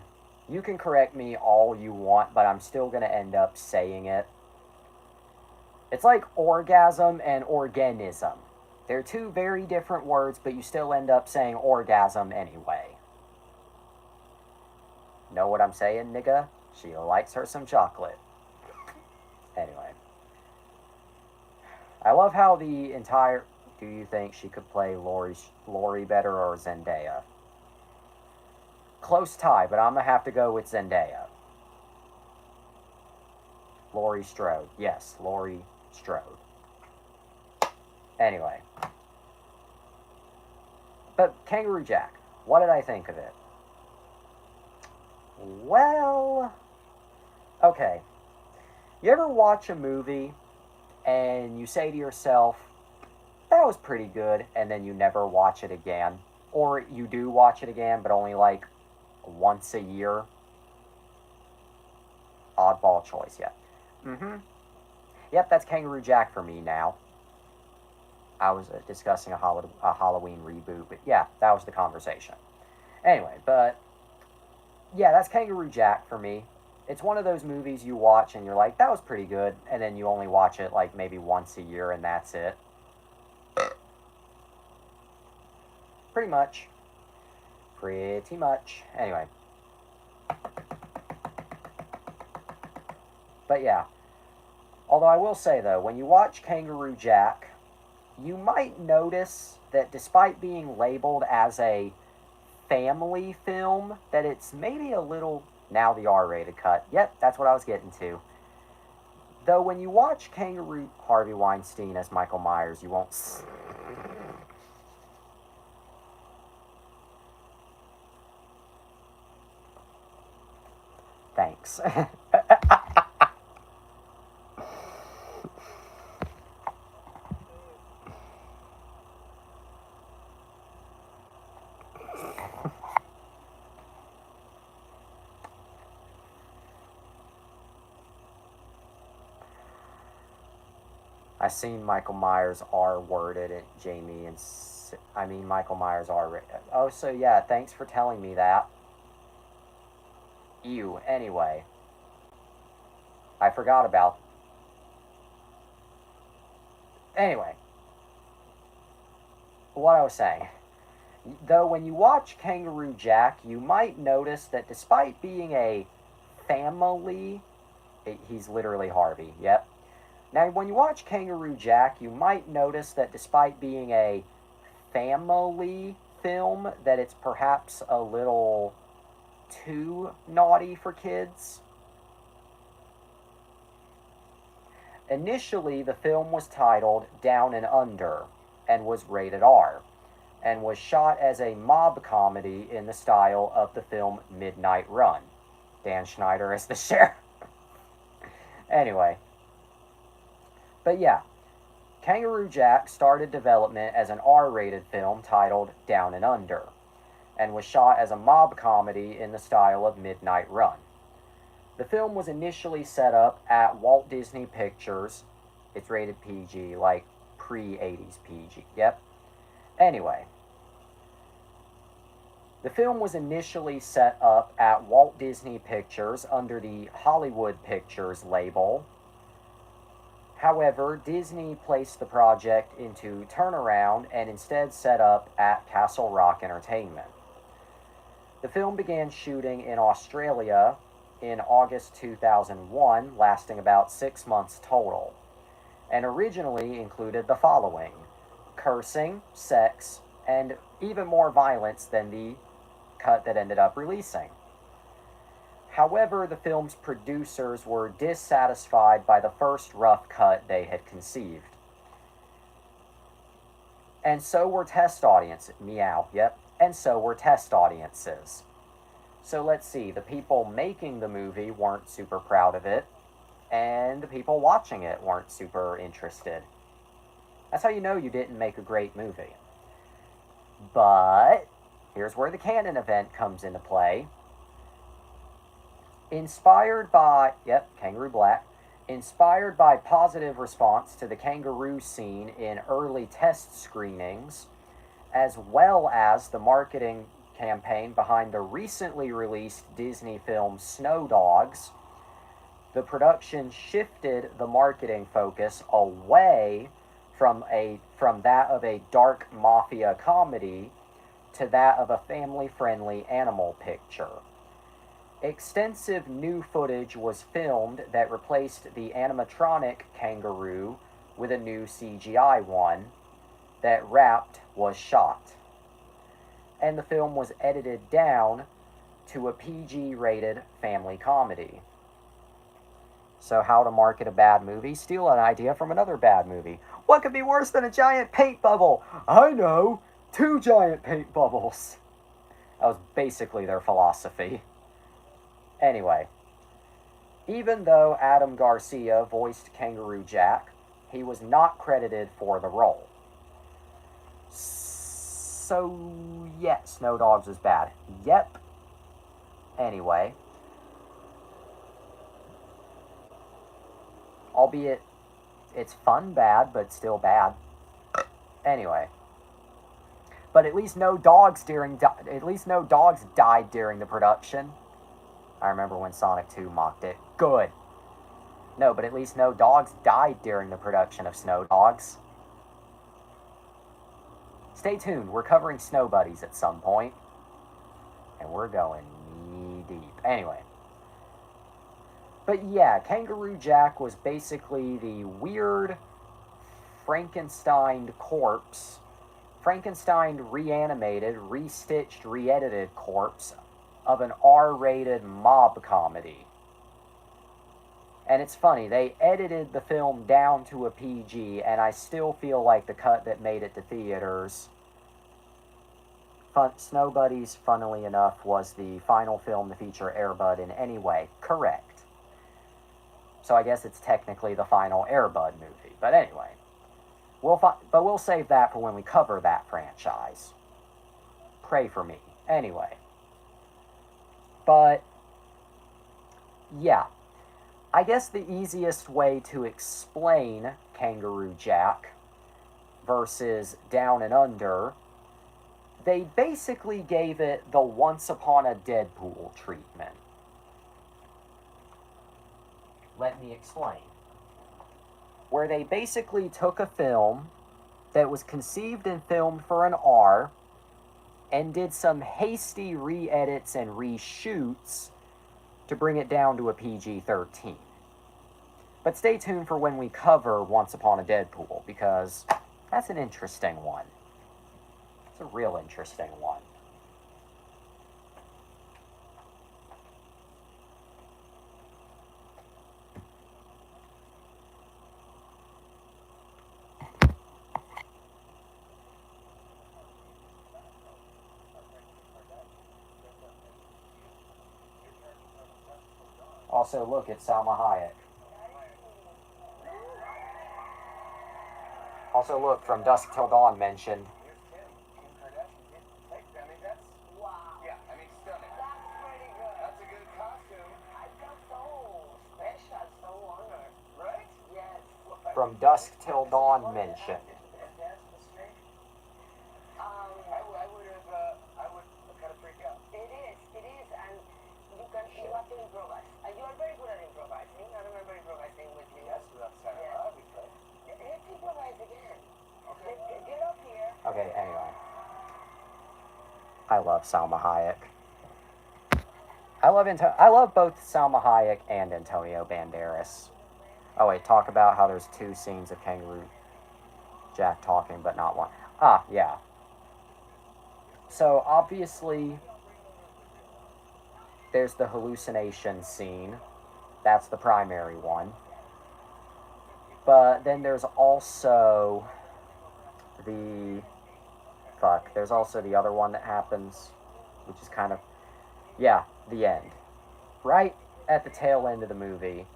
You can correct me all you want, but I'm still going to end up saying it. It's like orgasm and organism. They're two very different words, but you still end up saying orgasm anyway. Know what I'm saying, nigga? She likes her some chocolate. Anyway. I love how the entire... Do you think she could play Lori better or Zendaya? Close tie, but I'm going to have to go with Zendaya. Laurie Strode. Yes, Laurie Strode. Anyway. But Kangaroo Jack, what did I think of it? Well... Okay. You ever watch a movie and you say to yourself, that was pretty good, and then you never watch it again? Or you do watch it again, but only like once a year? Oddball choice, yeah. Yep, that's Kangaroo Jack for me now. I was discussing a Halloween reboot, but yeah, that was the conversation. Anyway, but yeah, that's Kangaroo Jack for me. It's one of those movies you watch and you're like, that was pretty good, and then you only watch it like maybe once a year and that's it. Pretty much. Anyway. But yeah, Although I will say, though, when you watch Kangaroo Jack, you might notice that despite being labeled as a family film, that it's maybe a little, now the R-rated cut. Yep, that's what I was getting to. Though when you watch Kangaroo Harvey Weinstein as Michael Myers, you won't. Thanks. I seen Michael Myers R worded at Jamie and I mean Michael Myers R. Oh, so yeah, thanks for telling me that. Ew. Anyway, I forgot about. Anyway, what I was saying. Though when you watch Kangaroo Jack, you might notice that despite being a family, he's literally Harvey. Yep. Now, when you watch Kangaroo Jack, you might notice that despite being a family film, that it's perhaps a little too naughty for kids. Initially, the film was titled Down and Under and was rated R, and was shot as a mob comedy in the style of the film Midnight Run. Dan Schneider as the sheriff. Anyway. But yeah, Kangaroo Jack started development as an R-rated film titled Down and Under, and was shot as a mob comedy in the style of Midnight Run. The film was initially set up at Walt Disney Pictures. It's rated PG, like pre-80s PG. Yep. Anyway, the film was initially set up at Walt Disney Pictures under the Hollywood Pictures label. However, Disney placed the project into turnaround and instead set up at Castle Rock Entertainment. The film began shooting in Australia in August 2001, lasting about 6 months total, and originally included the following: cursing, sex, and even more violence than the cut that ended up releasing. However, the film's producers were dissatisfied by the first rough cut they had conceived. And so were test audiences. Meow, yep. And so were test audiences. So let's see, the people making the movie weren't super proud of it, and the people watching it weren't super interested. That's how you know you didn't make a great movie. But here's where the canon event comes into play. Inspired by, Kangaroo Black, inspired by positive response to the kangaroo scene in early test screenings, as well as the marketing campaign behind the recently released Disney film Snow Dogs, the production shifted the marketing focus away from that of a dark mafia comedy to that of a family-friendly animal picture. Extensive new footage was filmed that replaced the animatronic kangaroo with a new CGI one that wrapped was shot. And the film was edited down to a PG-rated family comedy. So how to market a bad movie? Steal an idea from another bad movie. What could be worse than a giant paint bubble? I know! 2 giant paint bubbles. That was basically their philosophy. Anyway, even though Adam Garcia voiced Kangaroo Jack, he was not credited for the role. So, yeah, Snow Dogs is bad. Yep. Anyway. Albeit, it's fun bad, but still bad. Anyway. But at least no dogs died during the production. I remember when Sonic 2 mocked it. Good. No, but at least no dogs died during the production of Snow Dogs. Stay tuned, we're covering Snow Buddies at some point. And we're going knee deep. Anyway. But yeah, Kangaroo Jack was basically the weird Frankenstein corpse. Frankenstein reanimated, restitched, re-edited corpse of an R-rated mob comedy. And it's funny, they edited the film down to a PG, and I still feel like the cut that made it to theaters, Snow Buddies, funnily enough, was the final film to feature Air Bud in any way. Correct. So I guess it's technically the final Air Bud movie. But anyway, we'll save that for when we cover that franchise. Pray for me. Anyway. But, yeah. I guess the easiest way to explain Kangaroo Jack versus Down and Under, they basically gave it the Once Upon a Deadpool treatment. Let me explain. Where they basically took a film that was conceived and filmed for an R and did some hasty re-edits and reshoots to bring it down to a PG-13. But stay tuned for when we cover Once Upon a Deadpool, because that's an interesting one. It's a real interesting one. Also, look, it's Salma Hayek. Also, look, From Dusk Till Dawn mentioned. From Dusk Till Dawn mentioned. Okay, anyway. I love Salma Hayek. I love both Salma Hayek and Antonio Banderas. Oh wait, talk about how there's two scenes of Kangaroo Jack talking, but not one. Ah, yeah. So obviously, there's the hallucination scene. That's the primary one. But then there's also there's also the other one that happens, which is kind of, yeah, the end. Right at the tail end of the movie,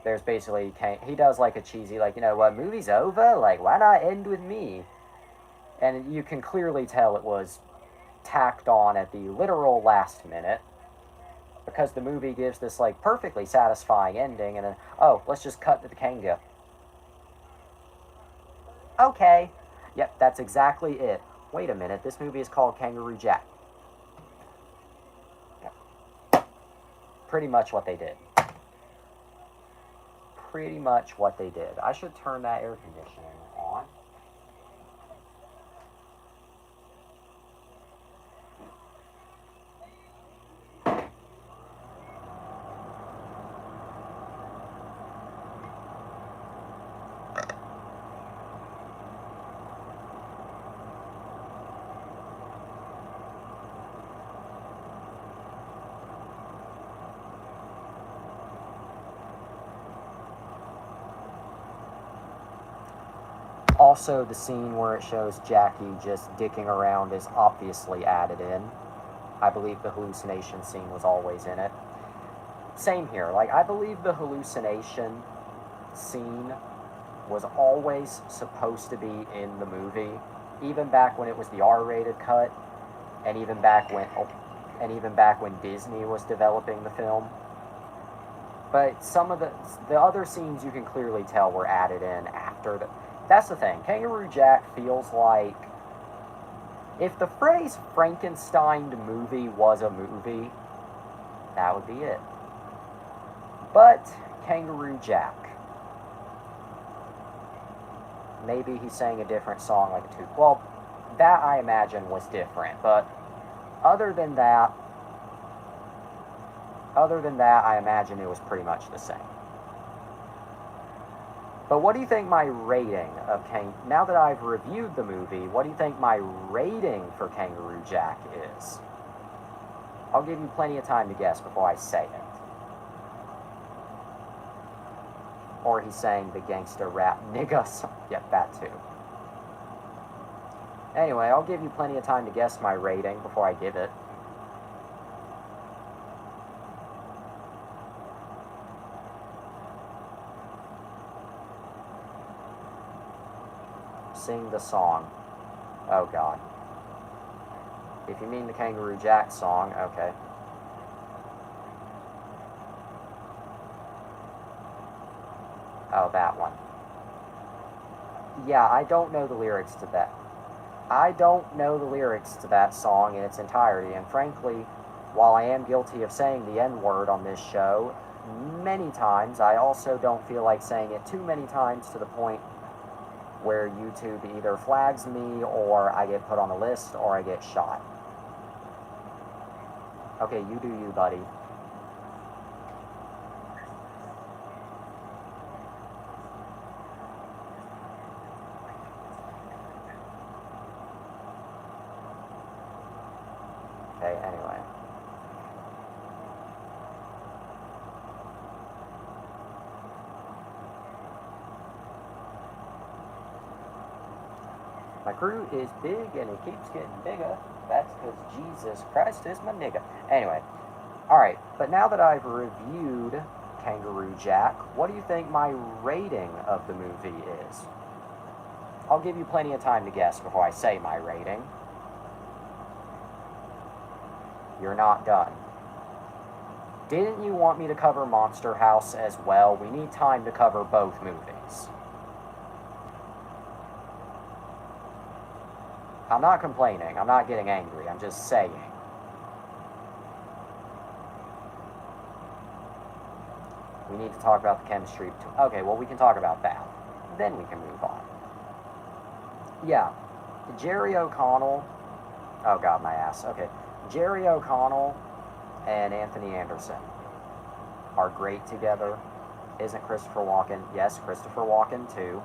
there's basically, he does like a cheesy, like, you know what, movie's over? Like, why not end with me? And you can clearly tell it was tacked on at the literal last minute, because the movie gives this, like, perfectly satisfying ending, and then, oh, let's just cut to the Kanga. Okay. Yep, that's exactly it. Wait a minute, this movie is called Kangaroo Jack. Yep. Pretty much what they did. Pretty much what they did. I should turn that air conditioning on. Also, the scene where it shows Jackie just dicking around is obviously added in. I believe the hallucination scene was always in it. Same here. Like, I believe the hallucination scene was always supposed to be in the movie, even back when it was the R-rated cut, and even back when Disney was developing the film. But some of the other scenes you can clearly tell were added in after the. That's the thing. Kangaroo Jack feels like, if the phrase Frankenstein movie was a movie, that would be it. But Kangaroo Jack. Maybe he sang a different song like a tooth. Well, that I imagine was different. But other than that, Other than that, I imagine it was pretty much the same. But what do you think my rating of now that I've reviewed the movie, what do you think my rating for Kangaroo Jack is? I'll give you plenty of time to guess before I say it. Or he's saying the gangster rap nigga song. Yep, that too. Anyway, I'll give you plenty of time to guess my rating before I give it. Sing the song. Oh god. If you mean the Kangaroo Jack song, okay. Oh, that one. Yeah, I don't know the lyrics to that. I don't know the lyrics to that song in its entirety, and frankly, while I am guilty of saying the N-word on this show many times, I also don't feel like saying it too many times to the point where YouTube either flags me, or I get put on a list, or I get shot. Okay, you do you, buddy. Okay, anyway. My crew is big and it keeps getting bigger. That's because Jesus Christ is my nigga. Anyway, alright, but now that I've reviewed Kangaroo Jack, what do you think my rating of the movie is? I'll give you plenty of time to guess before I say my rating. You're not done. Didn't you want me to cover Monster House as well? We need time to cover both movies. I'm not complaining. I'm not getting angry. I'm just saying. We need to talk about the chemistry. Okay, well, we can talk about that. Then we can move on. Yeah. Jerry O'Connell. Oh, God, my ass. Okay. Jerry O'Connell and Anthony Anderson are great together. Isn't Christopher Walken? Yes, Christopher Walken, too.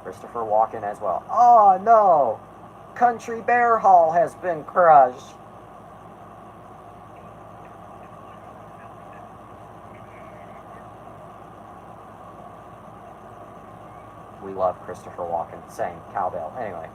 Christopher Walken as well. Oh, no! Country Bear Hall has been crushed. We love Christopher Walken. Same. Cowbell. Anyway.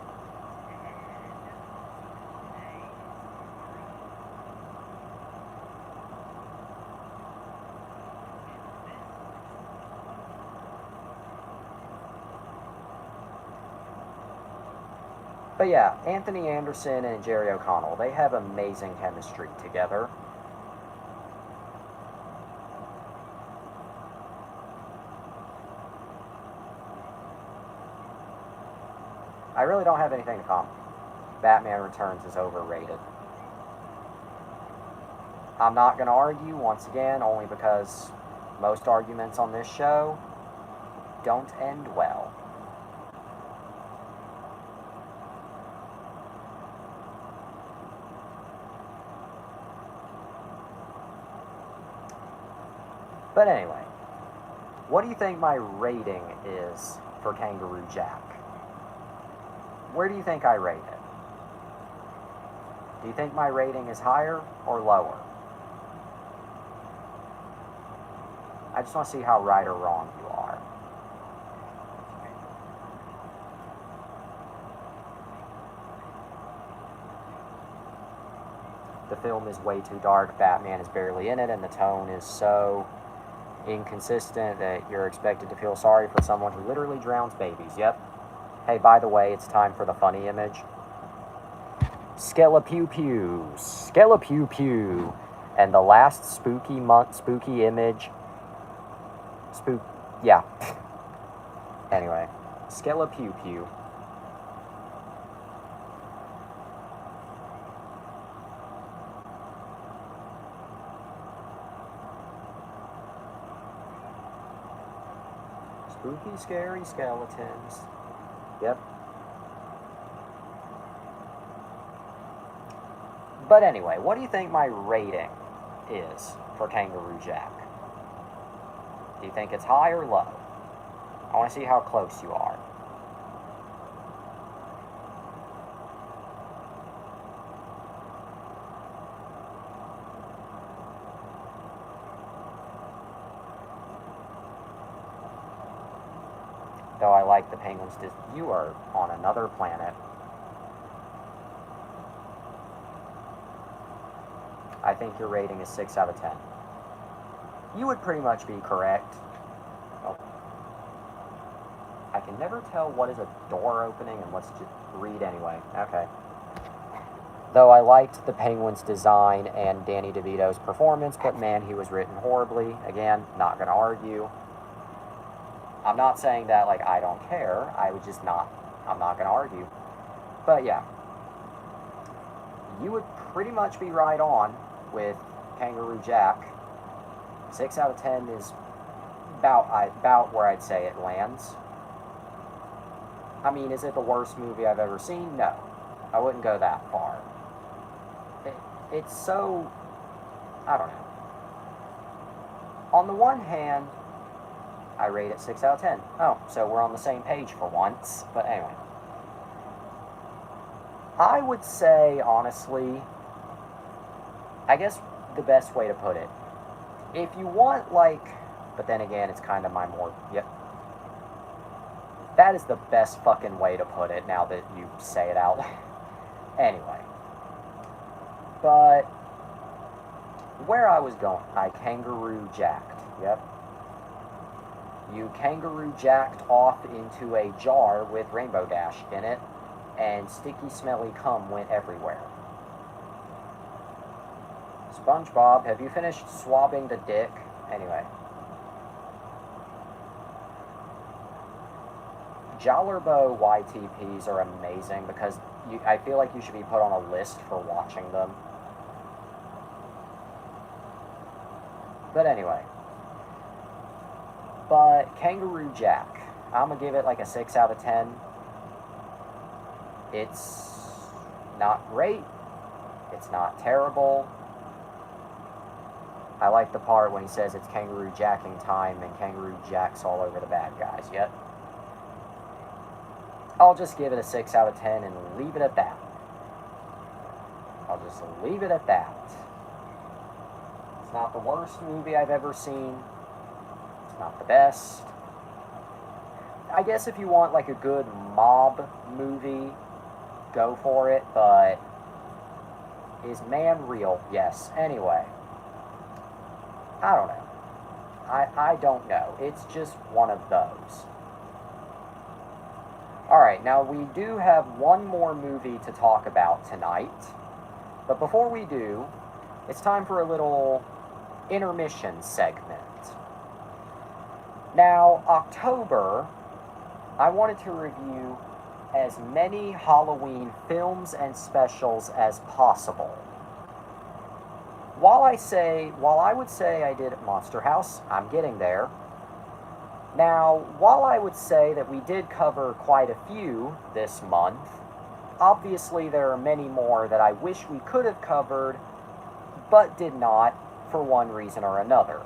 But yeah, Anthony Anderson and Jerry O'Connell, they have amazing chemistry together. I really don't have anything to comment. Batman Returns is overrated. I'm not going to argue, once again, only because most arguments on this show don't end well. But anyway, what do you think my rating is for Kangaroo Jack? Where do you think I rate it? Do you think my rating is higher or lower? I just want to see how right or wrong you are. The film is way too dark, Batman is barely in it, and the tone is so inconsistent that you're expected to feel sorry for someone who literally drowns babies. Yep. Hey, by the way, it's time for the funny image. Skella Pew Pew. Skella Pew Pew. And the last spooky image. Yeah. Anyway. Skella Pew Pew. Spooky, scary skeletons. Yep. But anyway, what do you think my rating is for Kangaroo Jack? Do you think it's high or low? I want to see how close you are. Though I like the Penguins, you are on another planet. I think your rating is 6 out of 10. You would pretty much be correct. Oh. I can never tell what is a door opening and what's just read anyway. Okay. Though I liked the Penguins' design and Danny DeVito's performance, but man, he was written horribly. Again, not going to argue. I'm not saying that, like, I don't care. I'm not going to argue. But yeah. You would pretty much be right on with Kangaroo Jack. 6 out of 10 is about where I'd say it lands. I mean, is it the worst movie I've ever seen? No. I wouldn't go that far. It's so... I don't know. On the one hand, I rate it 6 out of 10. Oh, so we're on the same page for once. But anyway. I would say, honestly, I guess the best way to put it, if you want, like, but then again, it's kind of my more, yep. That is the best fucking way to put it now that you say it out. Anyway. But, where I was going, I kangaroo jacked, yep. You kangaroo jacked off into a jar with Rainbow Dash in it, and sticky, smelly cum went everywhere. SpongeBob, have you finished swabbing the dick? Anyway. Jallerbo YTPs are amazing because I feel like you should be put on a list for watching them. But anyway. But Kangaroo Jack, I'm going to give it like a 6 out of 10. It's not great. It's not terrible. I like the part when he says it's Kangaroo Jacking time and Kangaroo Jack's all over the bad guys. Yep. I'll just give it a 6 out of 10 and leave it at that. I'll just leave it at that. It's not the worst movie I've ever seen. It's not the best. I guess if you want like a good mob movie, go for it, but is man real? Yes. Anyway. I don't know. I don't know. It's just one of those. Alright, now we do have one more movie to talk about tonight. But before we do, it's time for a little intermission segment. Now, October, I wanted to review as many Halloween films and specials as possible. While I would say I did Monster House, I'm getting there. Now, while I would say that we did cover quite a few this month, obviously there are many more that I wish we could have covered, but did not for one reason or another.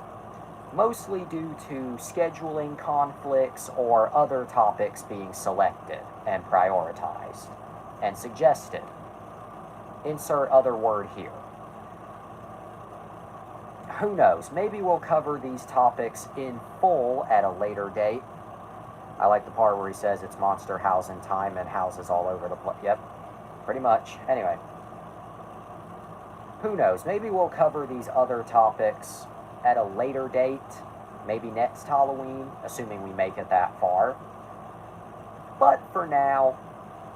Mostly due to scheduling conflicts or other topics being selected and prioritized and suggested. Insert other word here. Who knows? Maybe we'll cover these topics in full at a later date. I like the part where he says it's Monster House in time and houses all over the place. Yep, pretty much. Anyway. Who knows? Maybe we'll cover these other topics at a later date. Maybe next Halloween, assuming we make it that far. But for now,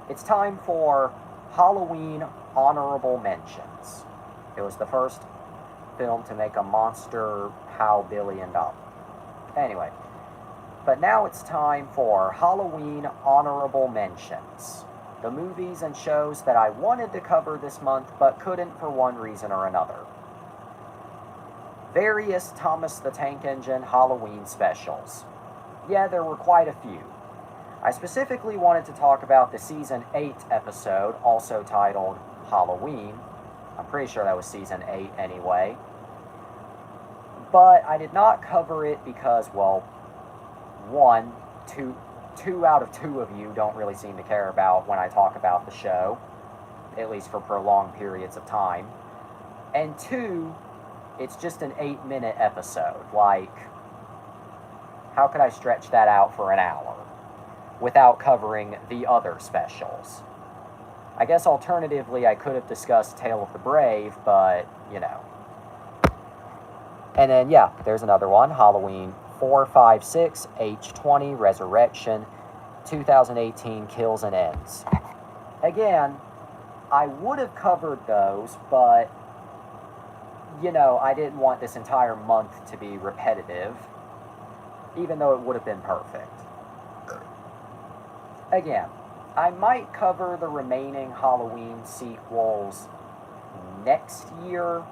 it's time for Halloween honorable mentions. It was the first film to make a monster $1 billion. Anyway, but now it's time for Halloween honorable mentions. The movies and shows that I wanted to cover this month but couldn't for one reason or another. Various Thomas the Tank Engine Halloween specials. Yeah, there were quite a few. I specifically wanted to talk about the Season 8 episode, also titled Halloween, I'm pretty sure that was season 8 anyway. But I did not cover it because, well, one, two out of two of you don't really seem to care about when I talk about the show, at least for prolonged periods of time. And two, it's just an 8-minute episode. Like, how could I stretch that out for an hour without covering the other specials? I guess alternatively I could have discussed Tale of the Brave, but, you know. And then, yeah, there's another one, Halloween 456, H20, Resurrection, 2018, Kills and Ends. Again, I would have covered those, but, you know, I didn't want this entire month to be repetitive, even though it would have been perfect. Again, I might cover the remaining Halloween sequels next year.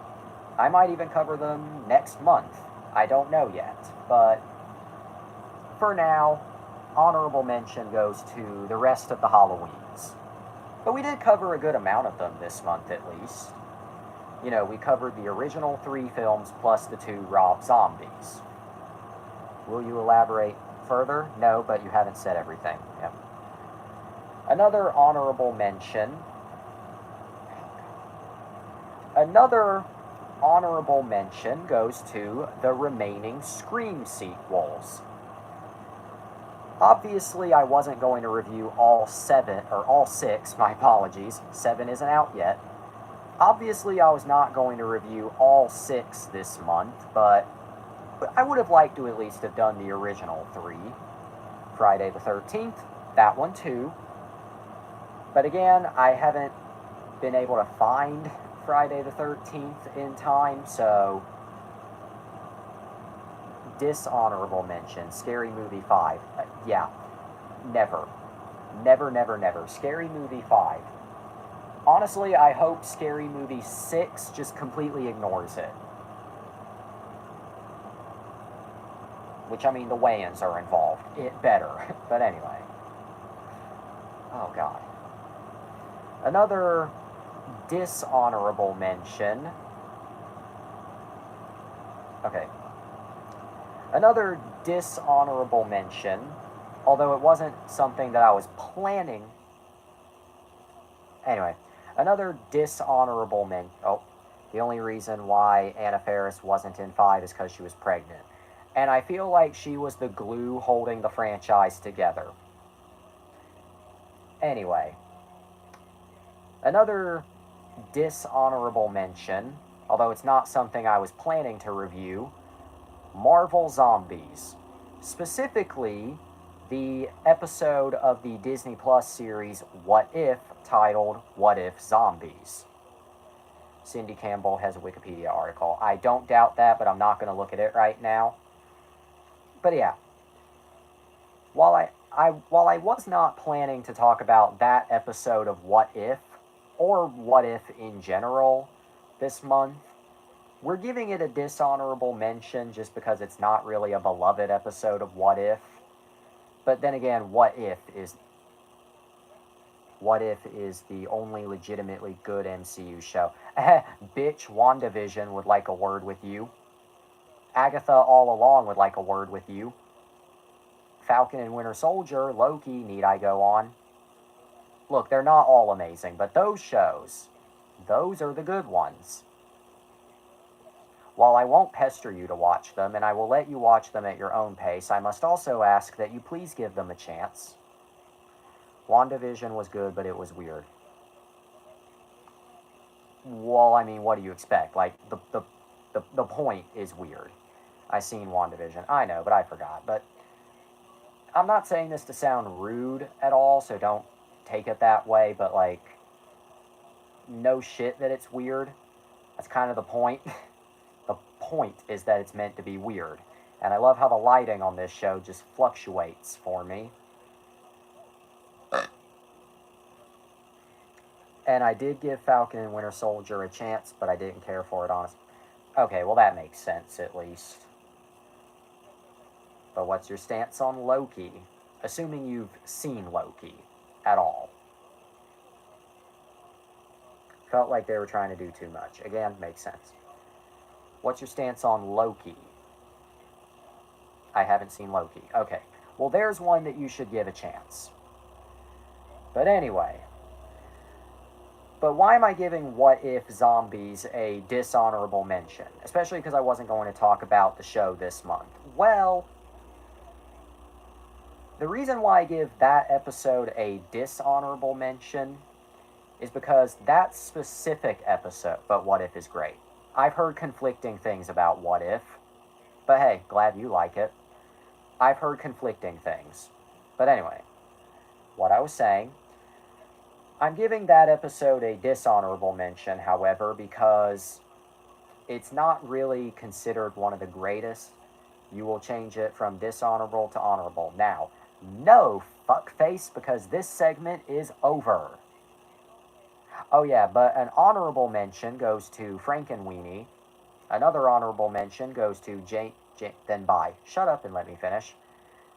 I might even cover them next month. I don't know yet. But for now, honorable mention goes to the rest of the Halloweens. But we did cover a good amount of them this month at least. You know, we covered the original 3 films plus the 2 Rob Zombies. Will you elaborate further? No, but you haven't said everything. Yep. Another honorable mention goes to the remaining Scream sequels. Obviously, I wasn't going to review all 6, my apologies, 7 isn't out yet. Obviously, I was not going to review all 6 this month, but I would have liked to at least have done the original 3. Friday the 13th, that one too. But again, I haven't been able to find Friday the 13th in time, so dishonorable mention, Scary Movie 5. Yeah, never. Never, never, never. Scary Movie 5. Honestly, I hope Scary Movie 6 just completely ignores it. Which, I mean, the Wayans are involved. It better. But anyway. Oh, God. Another dishonorable mention. Okay. Another dishonorable mention, although it wasn't something that I was planning. Anyway, another dishonorable mention. Oh, the only reason why Anna Faris wasn't in 5 is because she was pregnant. And I feel like she was the glue holding the franchise together. Anyway, another dishonorable mention, although it's not something I was planning to review, Marvel Zombies. Specifically, the episode of the Disney Plus series What If, titled What If Zombies. Cindy Campbell has a Wikipedia article. I don't doubt that, but I'm not going to look at it right now. But yeah, while I was not planning to talk about that episode of What If, or What If in general, this month, we're giving it a dishonorable mention just because it's not really a beloved episode of What If. But then again, What If is the only legitimately good MCU show. Bitch, WandaVision would like a word with you. Agatha All Along would like a word with you. Falcon and Winter Soldier, Loki, need I go on? Look, they're not all amazing, but those shows, those are the good ones. While I won't pester you to watch them, and I will let you watch them at your own pace, I must also ask that you please give them a chance. WandaVision was good, but it was weird. Well, I mean, what do you expect? Like, the point is weird. I seen WandaVision. I know, but I forgot. But I'm not saying this to sound rude at all, so don't take it that way, but, like, no shit that it's weird. That's kind of the point. The point is that it's meant to be weird. And I love how the lighting on this show just fluctuates for me. And I did give Falcon and Winter Soldier a chance, but I didn't care for it, honestly. Okay, well that makes sense, at least. But what's your stance on Loki? Assuming you've seen Loki at all. Felt like they were trying to do too much. Again, makes sense. What's your stance on Loki? I haven't seen Loki. Okay. Well, there's one that you should give a chance. But anyway. But why am I giving What If Zombies a dishonorable mention? Especially because I wasn't going to talk about the show this month. Well, the reason why I give that episode a dishonorable mention is because that specific episode, but What If, is great. I've heard conflicting things about What If, but hey, glad you like it. I've heard conflicting things. But anyway, what I was saying, I'm giving that episode a dishonorable mention, however, because it's not really considered one of the greatest. You will change it from dishonorable to honorable. Now, no fuckface, because this segment is over. Oh yeah, but an honorable mention goes to Frankenweenie. Another honorable mention goes to then bye. Shut up and let me finish.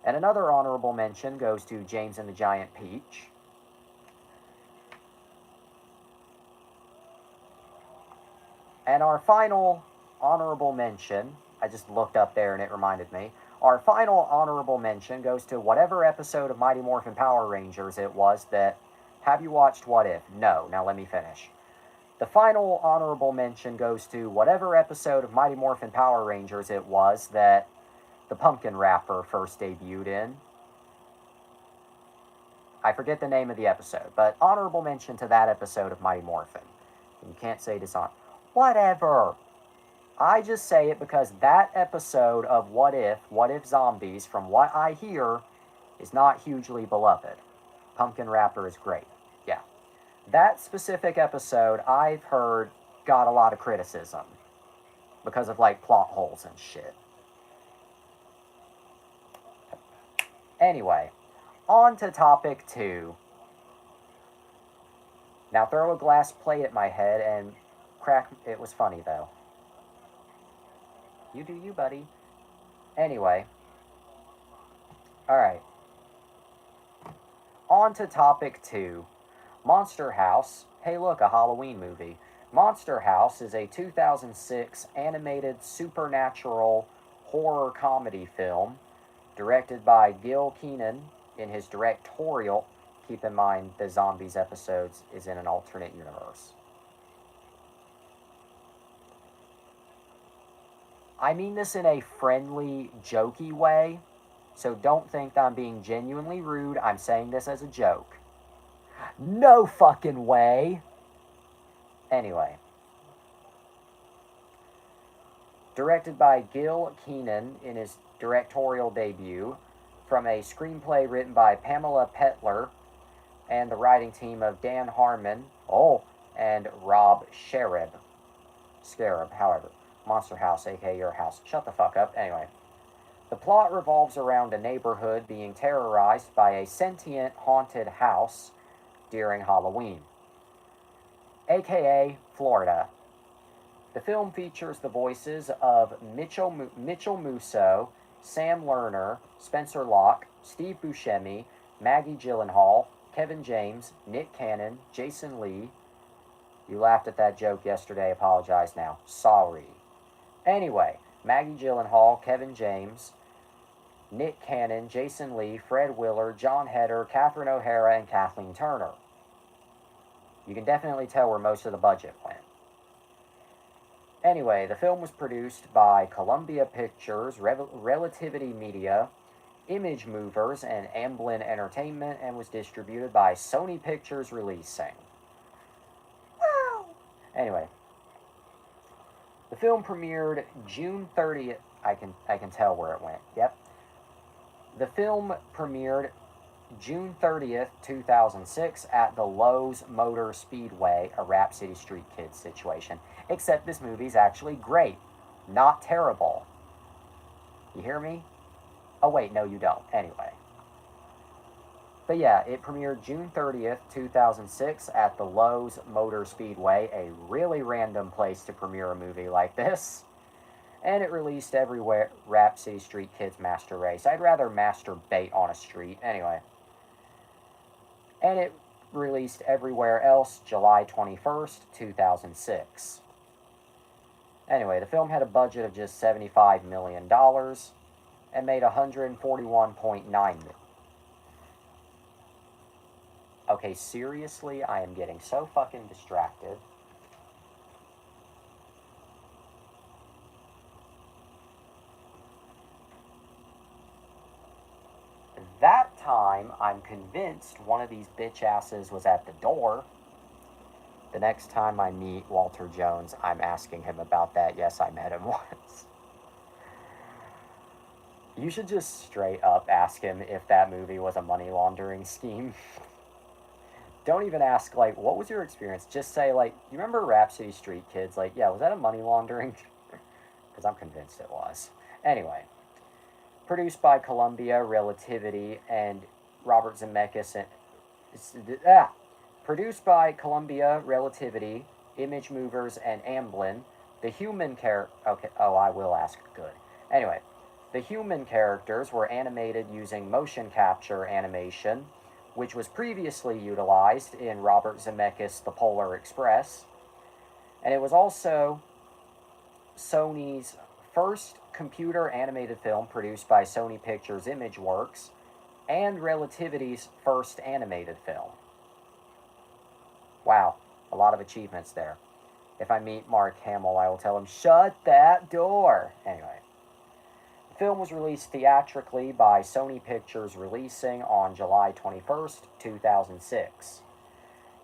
And another honorable mention goes to James and the Giant Peach. And our final honorable mention, I just looked up there and it reminded me. Our final honorable mention goes to whatever episode of Mighty Morphin Power Rangers it was that... Have you watched What If? No. Now let me finish. The final honorable mention goes to whatever episode of Mighty Morphin Power Rangers it was that the Pumpkin Rapper first debuted in. I forget the name of the episode, but honorable mention to that episode of Mighty Morphin. You can't say dishonor. Whatever. I just say it because that episode of What If Zombies, from what I hear, is not hugely beloved. Pumpkin Rapper is great. Yeah. That specific episode, I've heard, got a lot of criticism. Because of, like, plot holes and shit. Anyway, on to topic 2. Now throw a glass plate at my head and crack... It was funny, though. You do you, buddy. Anyway. Alright. On to topic 2. Monster House. Hey look, a Halloween movie. Monster House is a 2006 animated supernatural horror comedy film directed by Gil Kenan in his directorial. Keep in mind, the Zombies episodes is in an alternate universe. I mean this in a friendly, jokey way, so don't think that I'm being genuinely rude. I'm saying this as a joke. No fucking way! Anyway. Directed by Gil Kenan in his directorial debut, from a screenplay written by Pamela Petler and the writing team of Dan Harmon, and Rob Scarab, however. Monster House, aka your house. Shut the fuck up. Anyway. The plot revolves around a neighborhood being terrorized by a sentient haunted house during Halloween, aka Florida. The film features the voices of Mitchell Musso, Sam Lerner, Spencer Locke, Steve Buscemi, Maggie Gyllenhaal, Kevin James, Nick Cannon, Jason Lee. You laughed at that joke yesterday, apologize now. Sorry. Anyway, Maggie Gyllenhaal, Kevin James, Nick Cannon, Jason Lee, Fred Willard, John Heder, Catherine O'Hara, and Kathleen Turner. You can definitely tell where most of the budget went. Anyway, the film was produced by Columbia Pictures, Relativity Media, Image Movers, and Amblin Entertainment, and was distributed by Sony Pictures Releasing. Wow! Anyway, the film premiered June 30th. I can tell where it went. Yep. The film premiered June 30th, 2006 at the Lowe's Motor Speedway, a Rap City Street Kids situation. Except this movie's actually great. Not terrible. You hear me? Oh wait, no you don't. Anyway. But yeah, it premiered June 30th, 2006 at the Lowe's Motor Speedway, a really random place to premiere a movie like this. And it released everywhere. Rap City Street Kids Master Race. I'd rather masturbate on a street. Anyway. And it released everywhere else July 21st, 2006. Anyway, the film had a budget of just $75 million and made $141.9 million. Okay, seriously, I am getting so fucking distracted. That time, I'm convinced one of these bitch asses was at the door. The next time I meet Walter Jones, I'm asking him about that. Yes, I met him once. You should just straight up ask him if that movie was a money laundering scheme. Don't even ask, like, what was your experience? Just say, like, you remember Rhapsody Street Kids? Like, yeah, was that a money laundering? Because I'm convinced it was. Anyway, produced by Columbia, Relativity, and Robert Zemeckis. Produced by Columbia, Relativity, Image Movers, and Amblin, the human character. Okay, oh, I will ask. Good. Anyway, the human characters were animated using motion capture animation, which was previously utilized in Robert Zemeckis' The Polar Express, and it was also Sony's first computer animated film produced by Sony Pictures Imageworks, and Relativity's first animated film. Wow, a lot of achievements there. If I meet Mark Hamill, I will tell him, shut that door! Anyway, the film was released theatrically by Sony Pictures, releasing on July 21st, 2006.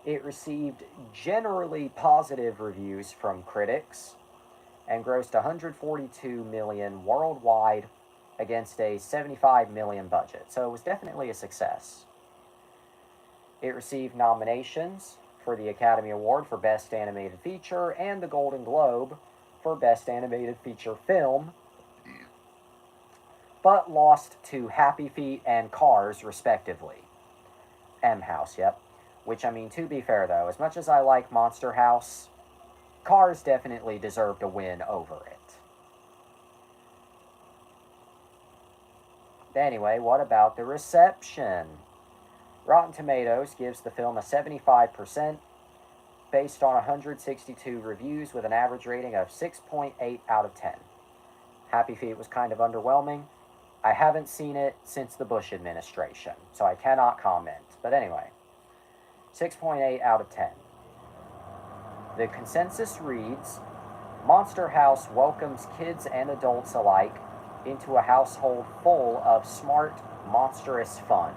It received generally positive reviews from critics, and grossed $142 million worldwide against a $75 million budget. So it was definitely a success. It received nominations for the Academy Award for Best Animated Feature and the Golden Globe for Best Animated Feature Film, but lost to Happy Feet and Cars, respectively. M-House, yep. Which, I mean, to be fair, though, as much as I like Monster House, Cars definitely deserved a win over it. Anyway, what about the reception? Rotten Tomatoes gives the film a 75% based on 162 reviews with an average rating of 6.8 out of 10. Happy Feet was kind of underwhelming. I haven't seen it since the Bush administration, so I cannot comment. But anyway, 6.8 out of 10. The consensus reads, Monster House welcomes kids and adults alike into a household full of smart, monstrous fun.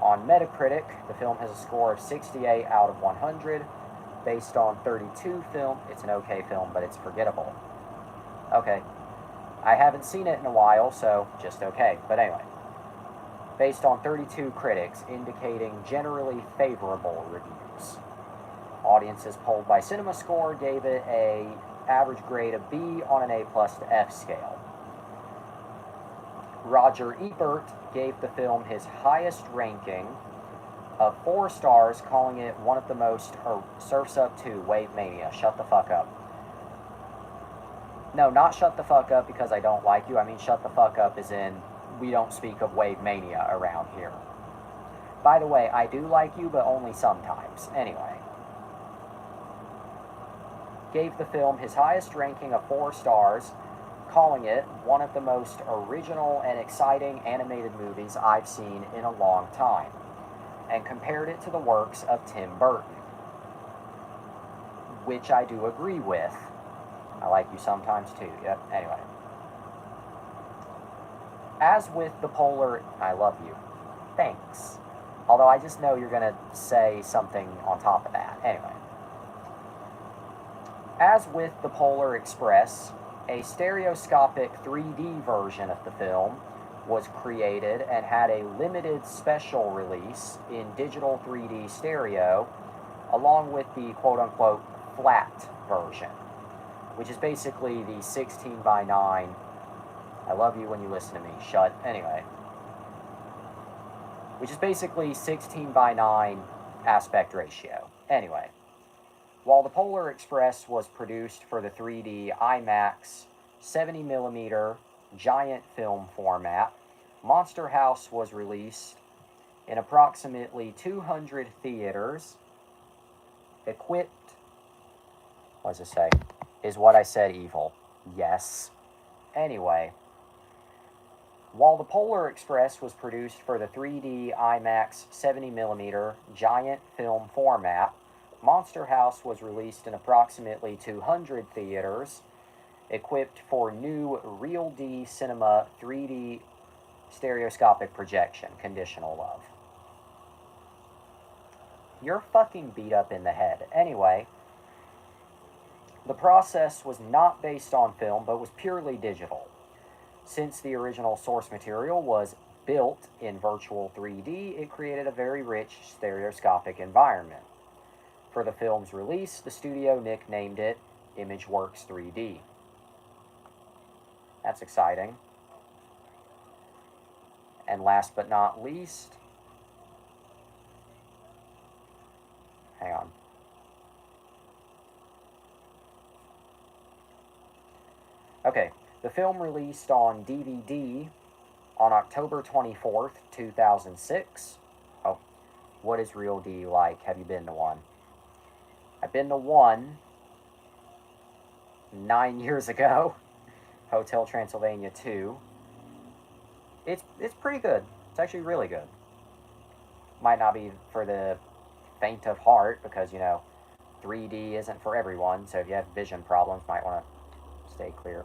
On Metacritic, the film has a score of 68 out of 100, based on 32 film. It's an okay film, but it's forgettable. Okay. I haven't seen it in a while, so just okay. But anyway, based on 32 critics indicating generally favorable reviews. Audiences polled by CinemaScore gave it an average grade of B on an A+ to F scale. Roger Ebert gave the film his highest ranking of 4 stars, calling it one of the most... Surf's Up 2, Wave Mania. Shut the fuck up. No, not shut the fuck up because I don't like you. I mean shut the fuck up as in we don't speak of Wave Mania around here. By the way, I do like you, but only sometimes. Anyway. Gave the film his highest ranking of 4 stars, calling it one of the most original and exciting animated movies I've seen in a long time, and compared it to the works of Tim Burton, which I do agree with. I like you sometimes too. Yep, anyway. As with the Polar... I love you. Thanks. Although I just know you're going to say something on top of that. Anyway. As with the Polar Express, a stereoscopic 3D version of the film was created and had a limited special release in digital 3D stereo, along with the quote-unquote flat version, which is basically the 16 by 9. I love you when you listen to me. Shut. Anyway. Which is basically 16 by 9 aspect ratio. Anyway. While the Polar Express was produced for the 3D IMAX 70mm giant film format, Monster House was released in approximately 200 theaters, equipped, what does it say? Is what I said evil? Yes. Anyway, while the Polar Express was produced for the 3D IMAX 70mm giant film format, Monster House was released in approximately 200 theaters, equipped for new Real D Cinema 3D stereoscopic projection. Conditional love. You're fucking beat up in the head. Anyway, the process was not based on film, but was purely digital. Since the original source material was built in virtual 3D, it created a very rich stereoscopic environment. For the film's release, the studio nicknamed it ImageWorks 3D. That's exciting. And last but not least, hang on. Okay, the film released on DVD on October 24th, 2006. Oh, what is Real D like? Have you been to one? I've been to one 9 years ago. Hotel Transylvania 2. It's pretty good. It's actually really good. Might not be for the faint of heart because, 3D isn't for everyone. So if you have vision problems, might want to stay clear.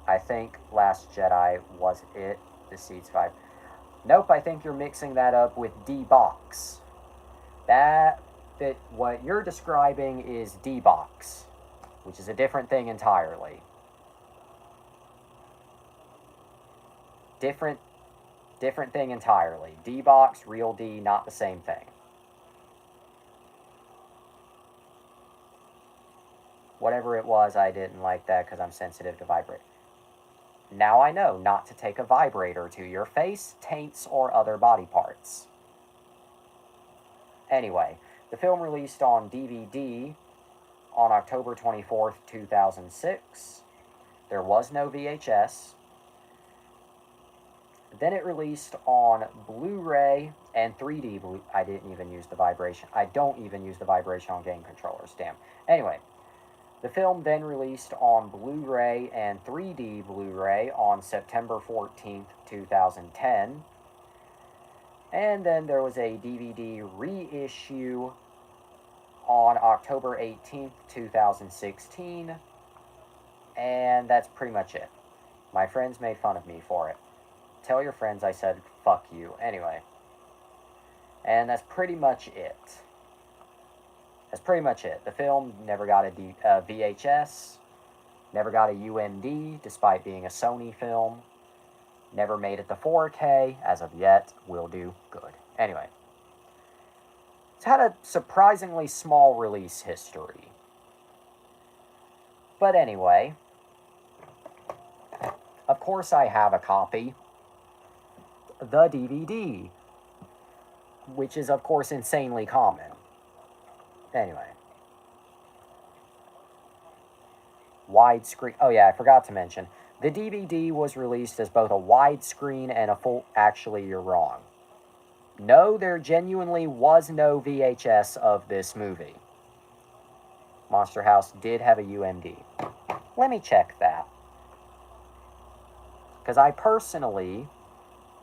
I think Last Jedi was it. The Seeds 5. Nope, I think you're mixing that up with D-Box. What you're describing is D-Box, which is a different thing entirely. Different thing entirely. D-Box, Real D, not the same thing. Whatever it was, I didn't like that because I'm sensitive to vibrate. Now I know not to take a vibrator to your face, taints, or other body parts. Anyway, the film released on DVD on October 24th, 2006. There was no VHS. Then it released on Blu-ray and 3D I didn't even use the vibration. I don't even use the vibration on game controllers, damn. Anyway, the film then released on Blu-ray and 3D Blu-ray on September 14th, 2010. And then there was a DVD reissue on October 18th, 2016. And that's pretty much it. My friends made fun of me for it. Tell your friends I said, fuck you. Anyway. And that's pretty much it. The film never got a VHS. Never got a UMD, despite being a Sony film. Never made it to 4K. As of yet, will do good. Anyway. It's had a surprisingly small release history. But anyway. Of course I have a copy. The DVD, which is, of course, insanely common. Anyway. Widescreen. Oh, yeah, I forgot to mention. The DVD was released as both a widescreen and a full... Actually, you're wrong. No, there genuinely was no VHS of this movie. Monster House did have a UMD. Let me check that. Because I personally...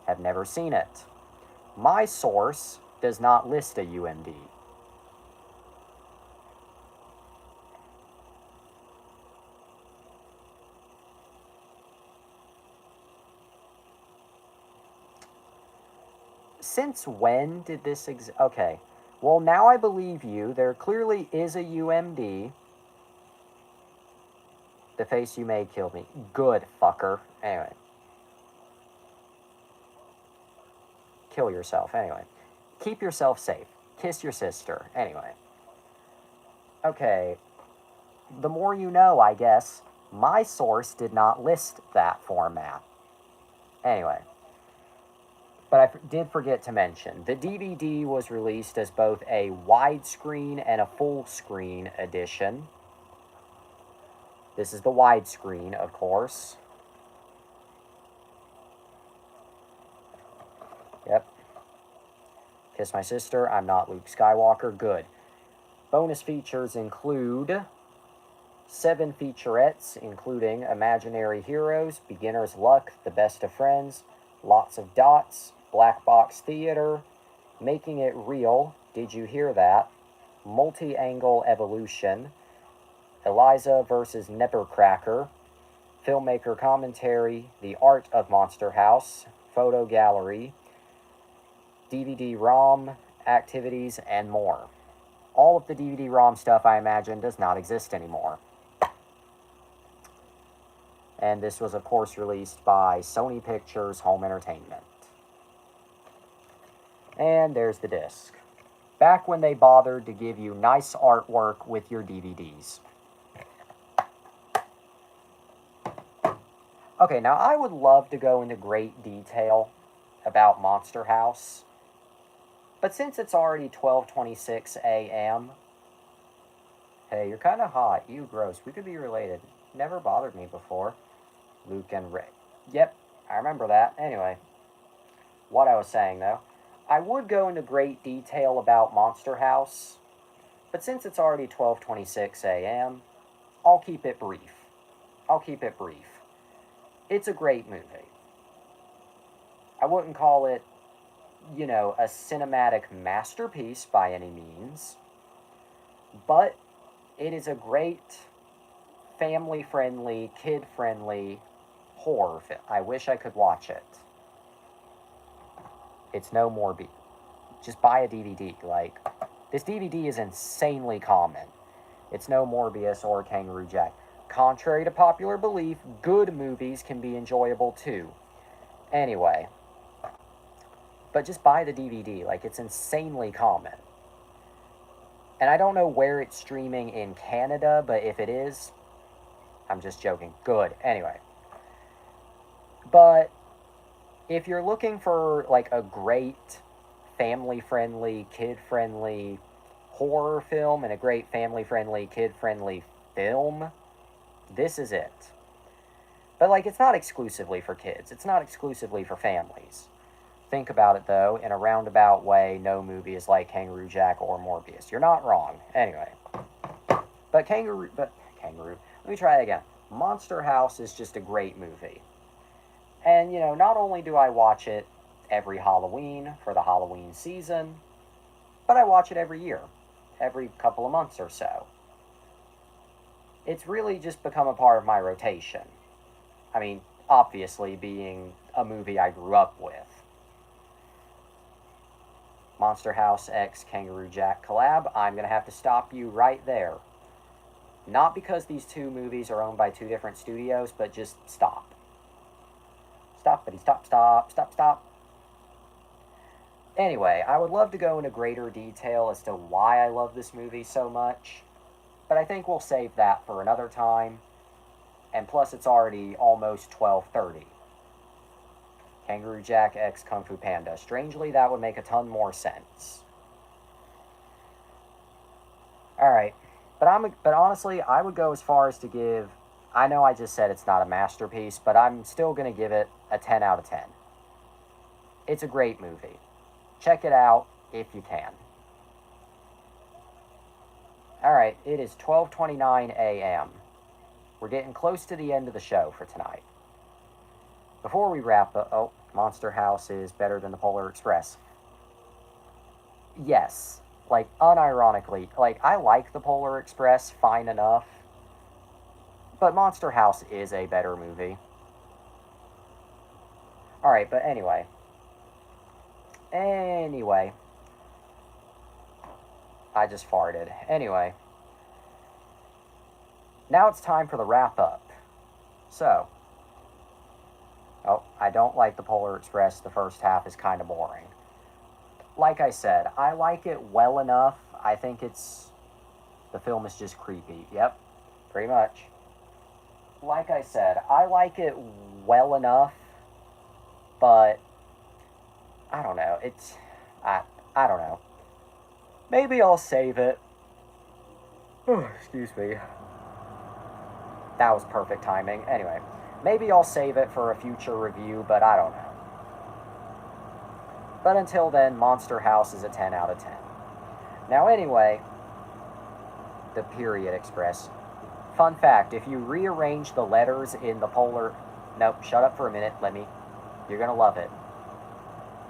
have never seen it. My source does not list a UMD. Since when did this okay. Well, now I believe you. There clearly is a UMD. The face you made killed me. Good, fucker. Anyway. Kill yourself. Anyway. Keep yourself safe. Kiss your sister. Anyway. Okay. The more you know, I guess. My source did not list that format. Anyway. But I did forget to mention, the DVD was released as both a widescreen and a full-screen edition. This is the widescreen, of course. Yep. Kiss my sister. I'm not Luke Skywalker. Good. Bonus features include 7 featurettes, including Imaginary Heroes, Beginner's Luck, The Best of Friends, Lots of Dots, Black Box Theater, Making It Real, Did You Hear That? Multi-Angle Evolution, Eliza vs. Neppercracker, Filmmaker Commentary, The Art of Monster House, Photo Gallery, DVD-ROM, activities, and more. All of the DVD-ROM stuff, I imagine, does not exist anymore. And this was, of course, released by Sony Pictures Home Entertainment. And there's the disc. Back when they bothered to give you nice artwork with your DVDs. Okay, now I would love to go into great detail about Monster House, but since it's already 12:26 a.m., hey, you're kind of hot. You gross. We could be related. Never bothered me before. Luke and Ray. Yep, I remember that. Anyway, what I was saying, though, I would go into great detail about Monster House, but since it's already 12:26 a.m., I'll keep it brief. It's a great movie. I wouldn't call it, you know, a cinematic masterpiece by any means, but it is a great family-friendly, kid-friendly horror film. I wish I could watch it. It's no more just buy a DVD. Like, this DVD is insanely common. It's no Morbius or Kangaroo Jack. Contrary to popular belief, good movies can be enjoyable too. Anyway, but just buy the DVD. Like, it's insanely common. And I don't know where it's streaming in Canada, but if it is, I'm just joking. Good. Anyway. But if you're looking for, like, a great family-friendly, kid-friendly horror film and a great family-friendly, kid-friendly film, this is it. But, like, it's not exclusively for kids. It's not exclusively for families. Think about it, though. In a roundabout way, no movie is like Kangaroo Jack or Morbius. You're not wrong. Anyway. But Kangaroo... Let me try it again. Monster House is just a great movie. And, you know, not only do I watch it every Halloween for the Halloween season, but I watch it every year. Every couple of months or so. It's really just become a part of my rotation. I mean, obviously being a movie I grew up with. Monster House x Kangaroo Jack collab, I'm going to have to stop you right there. Not because these two movies are owned by two different studios, but just stop. Stop. Anyway, I would love to go into greater detail as to why I love this movie so much, but I think we'll save that for another time, and plus it's already almost 12:30. Kangaroo Jack x Kung Fu Panda. Strangely, that would make a ton more sense. Alright, but honestly, I would go as far as to give... I know I just said it's not a masterpiece, but I'm still going to give it a 10 out of 10. It's a great movie. Check it out if you can. Alright, it is 12:29 a.m. We're getting close to the end of the show for tonight. Before we wrap up... Oh, Monster House is better than the Polar Express. Yes. Like, unironically. Like, I like the Polar Express fine enough. But Monster House is a better movie. Alright, but anyway. I just farted. Anyway. Now it's time for the wrap-up. So. Oh, I don't like the Polar Express. The first half is kind of boring. Like I said, I like it well enough. I think it's... The film is just creepy. Yep, pretty much. Like I said, I like it well enough, but I don't know. I don't know. Maybe I'll save it. Excuse me. That was perfect timing. Anyway, maybe I'll save it for a future review, but I don't know. But until then, Monster House is a 10 out of 10. Now, anyway, the Period Express. Fun fact, if you rearrange the letters in the Polar... Nope, shut up for a minute. You're going to love it.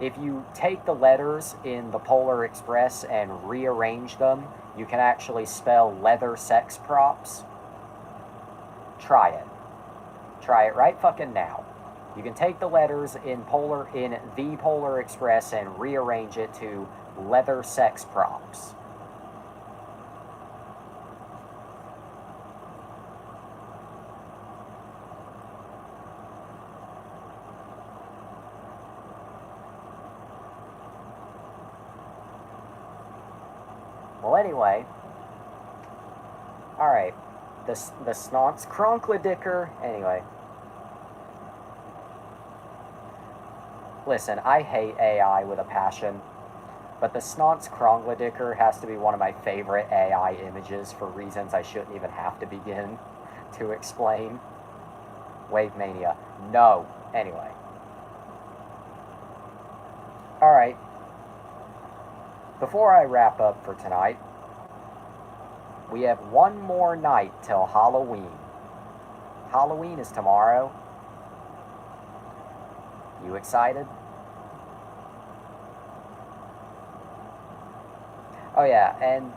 If you take the letters in the Polar Express and rearrange them, you can actually spell leather sex props. Try it. Try it right fucking now. You can take the letters in the Polar Express and rearrange it to leather sex props. Well, anyway, alright, the Snonce Cronkledicker, anyway. Listen, I hate AI with a passion, but the Snonce Cronkledicker has to be one of my favorite AI images for reasons I shouldn't even have to begin to explain. Wave Mania. No. Anyway. Alright. Before I wrap up for tonight, we have one more night till Halloween. Halloween is tomorrow. You excited? Oh yeah, and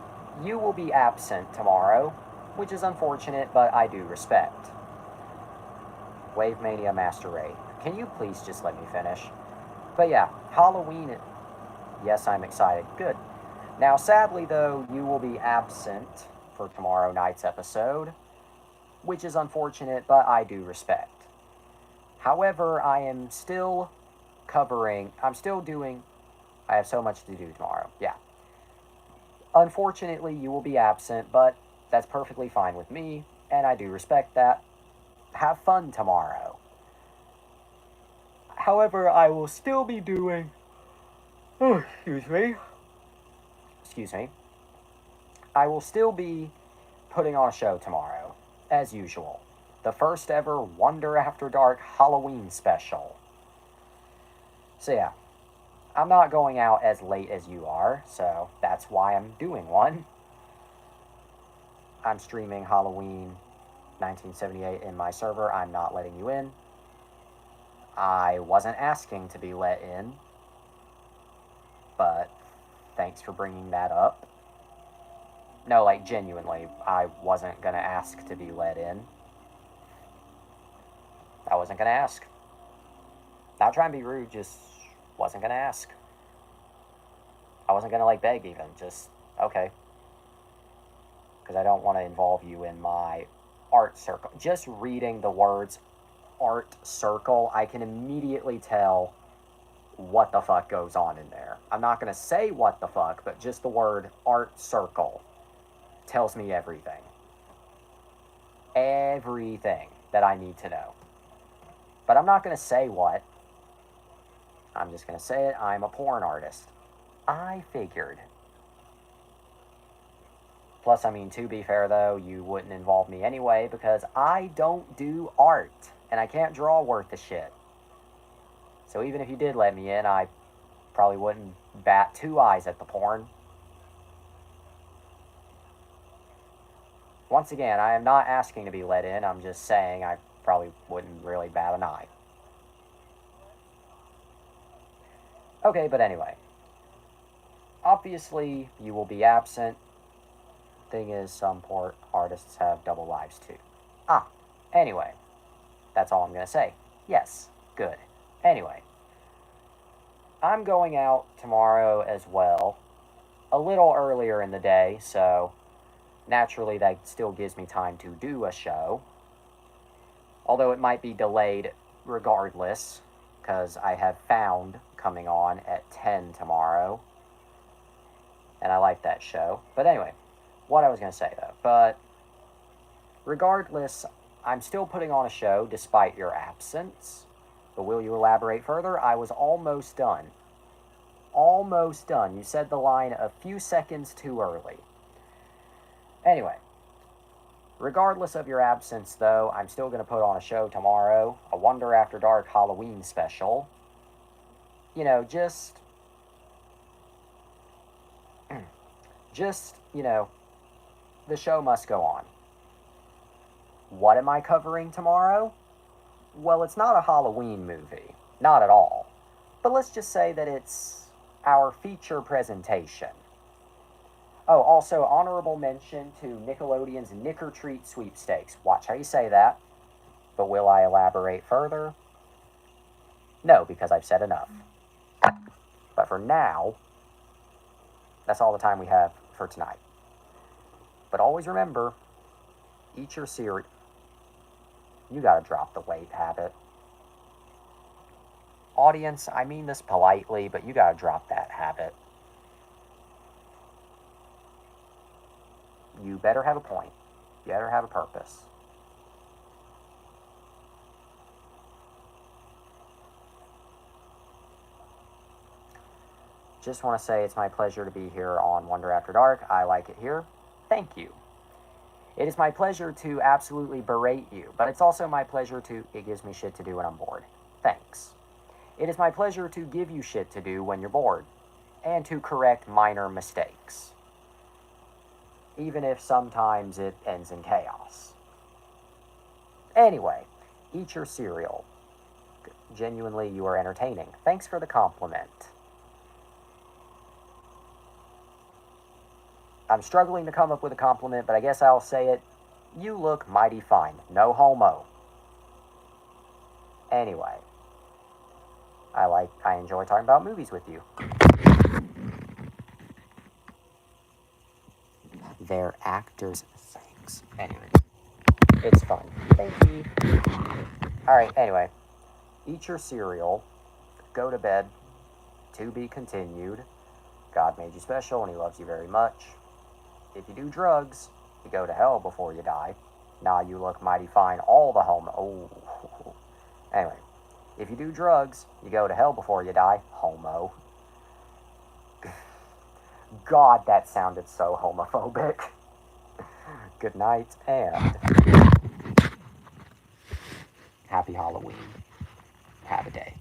you will be absent tomorrow, which is unfortunate, but I do respect. Wave Mania Master Raid. Can you please just let me finish? But yeah, Halloween... Yes, I'm excited. Good. Now, sadly, though, you will be absent for tomorrow night's episode, which is unfortunate, but I do respect. However, I am still doing... I have so much to do tomorrow. Yeah. Unfortunately, you will be absent, but that's perfectly fine with me, and I do respect that. Have fun tomorrow. However, I will still be doing... Oh, excuse me. I will still be putting on a show tomorrow, as usual. The first ever Wonder After Dark Halloween special. So yeah, I'm not going out as late as you are, so that's why I'm doing one. I'm streaming Halloween 1978 in my server. I'm not letting you in. I wasn't asking to be let in, but thanks for bringing that up. No, like, genuinely, I wasn't gonna ask to be let in. I wasn't gonna ask. Not trying to be rude, just wasn't gonna ask. I wasn't gonna, like, beg even, just, okay. Because I don't want to involve you in my art circle. Just reading the words art circle, I can immediately tell what the fuck goes on in there. I'm not going to say what the fuck, but just the word art circle tells me everything. Everything that I need to know. But I'm not going to say what. I'm just going to say it. I'm a porn artist. I figured. Plus, I mean, to be fair, though, you wouldn't involve me anyway because I don't do art. And I can't draw worth a shit. So even if you did let me in, I probably wouldn't bat 2 eyes at the porn. Once again, I am not asking to be let in. I'm just saying I probably wouldn't really bat an eye. Okay, but anyway. Obviously, you will be absent. Thing is, some poor artists have double lives too. Anyway. That's all I'm going to say. Yes, good. Anyway. I'm going out tomorrow as well. A little earlier in the day, so naturally that still gives me time to do a show. Although it might be delayed regardless, because I have Found coming on at 10 tomorrow. And I like that show. But anyway, what I was going to say though. But regardless, I'm still putting on a show despite your absence. But will you elaborate further? I was almost done. Almost done. You said the line a few seconds too early. Anyway, regardless of your absence, though, I'm still going to put on a show tomorrow. A Wonder After Dark Halloween special. You know, just Just, the show must go on. What am I covering tomorrow? Well, it's not a Halloween movie. Not at all. But let's just say that it's our feature presentation. Oh, also, honorable mention to Nickelodeon's Nick or Treat sweepstakes. Watch how you say that. But will I elaborate further? No, because I've said enough. But for now, that's all the time we have for tonight. But always remember, eat your cereal. You gotta drop the weight habit. Audience, I mean this politely, but you gotta drop that habit. You better have a point. You better have a purpose. Just want to say it's my pleasure to be here on Wonder After Dark. I like it here. Thank you. It is my pleasure to absolutely berate you, but it's also my pleasure to... It gives me shit to do when I'm bored. Thanks. It is my pleasure to give you shit to do when you're bored, and to correct minor mistakes. Even if sometimes it ends in chaos. Anyway, eat your cereal. Genuinely, you are entertaining. Thanks for the compliment. I'm struggling to come up with a compliment, but I guess I'll say it. You look mighty fine. No homo. Anyway, I enjoy talking about movies with you. They're actors' things. Anyway, it's fun. Thank you. Alright, anyway. Eat your cereal. Go to bed. To be continued. God made you special and he loves you very much. If you do drugs, you go to hell before you die. Nah, you look mighty fine. All the homo... Oh. Anyway. If you do drugs, you go to hell before you die. Homo. God, that sounded so homophobic. Good night, and... Happy Halloween. Have a day.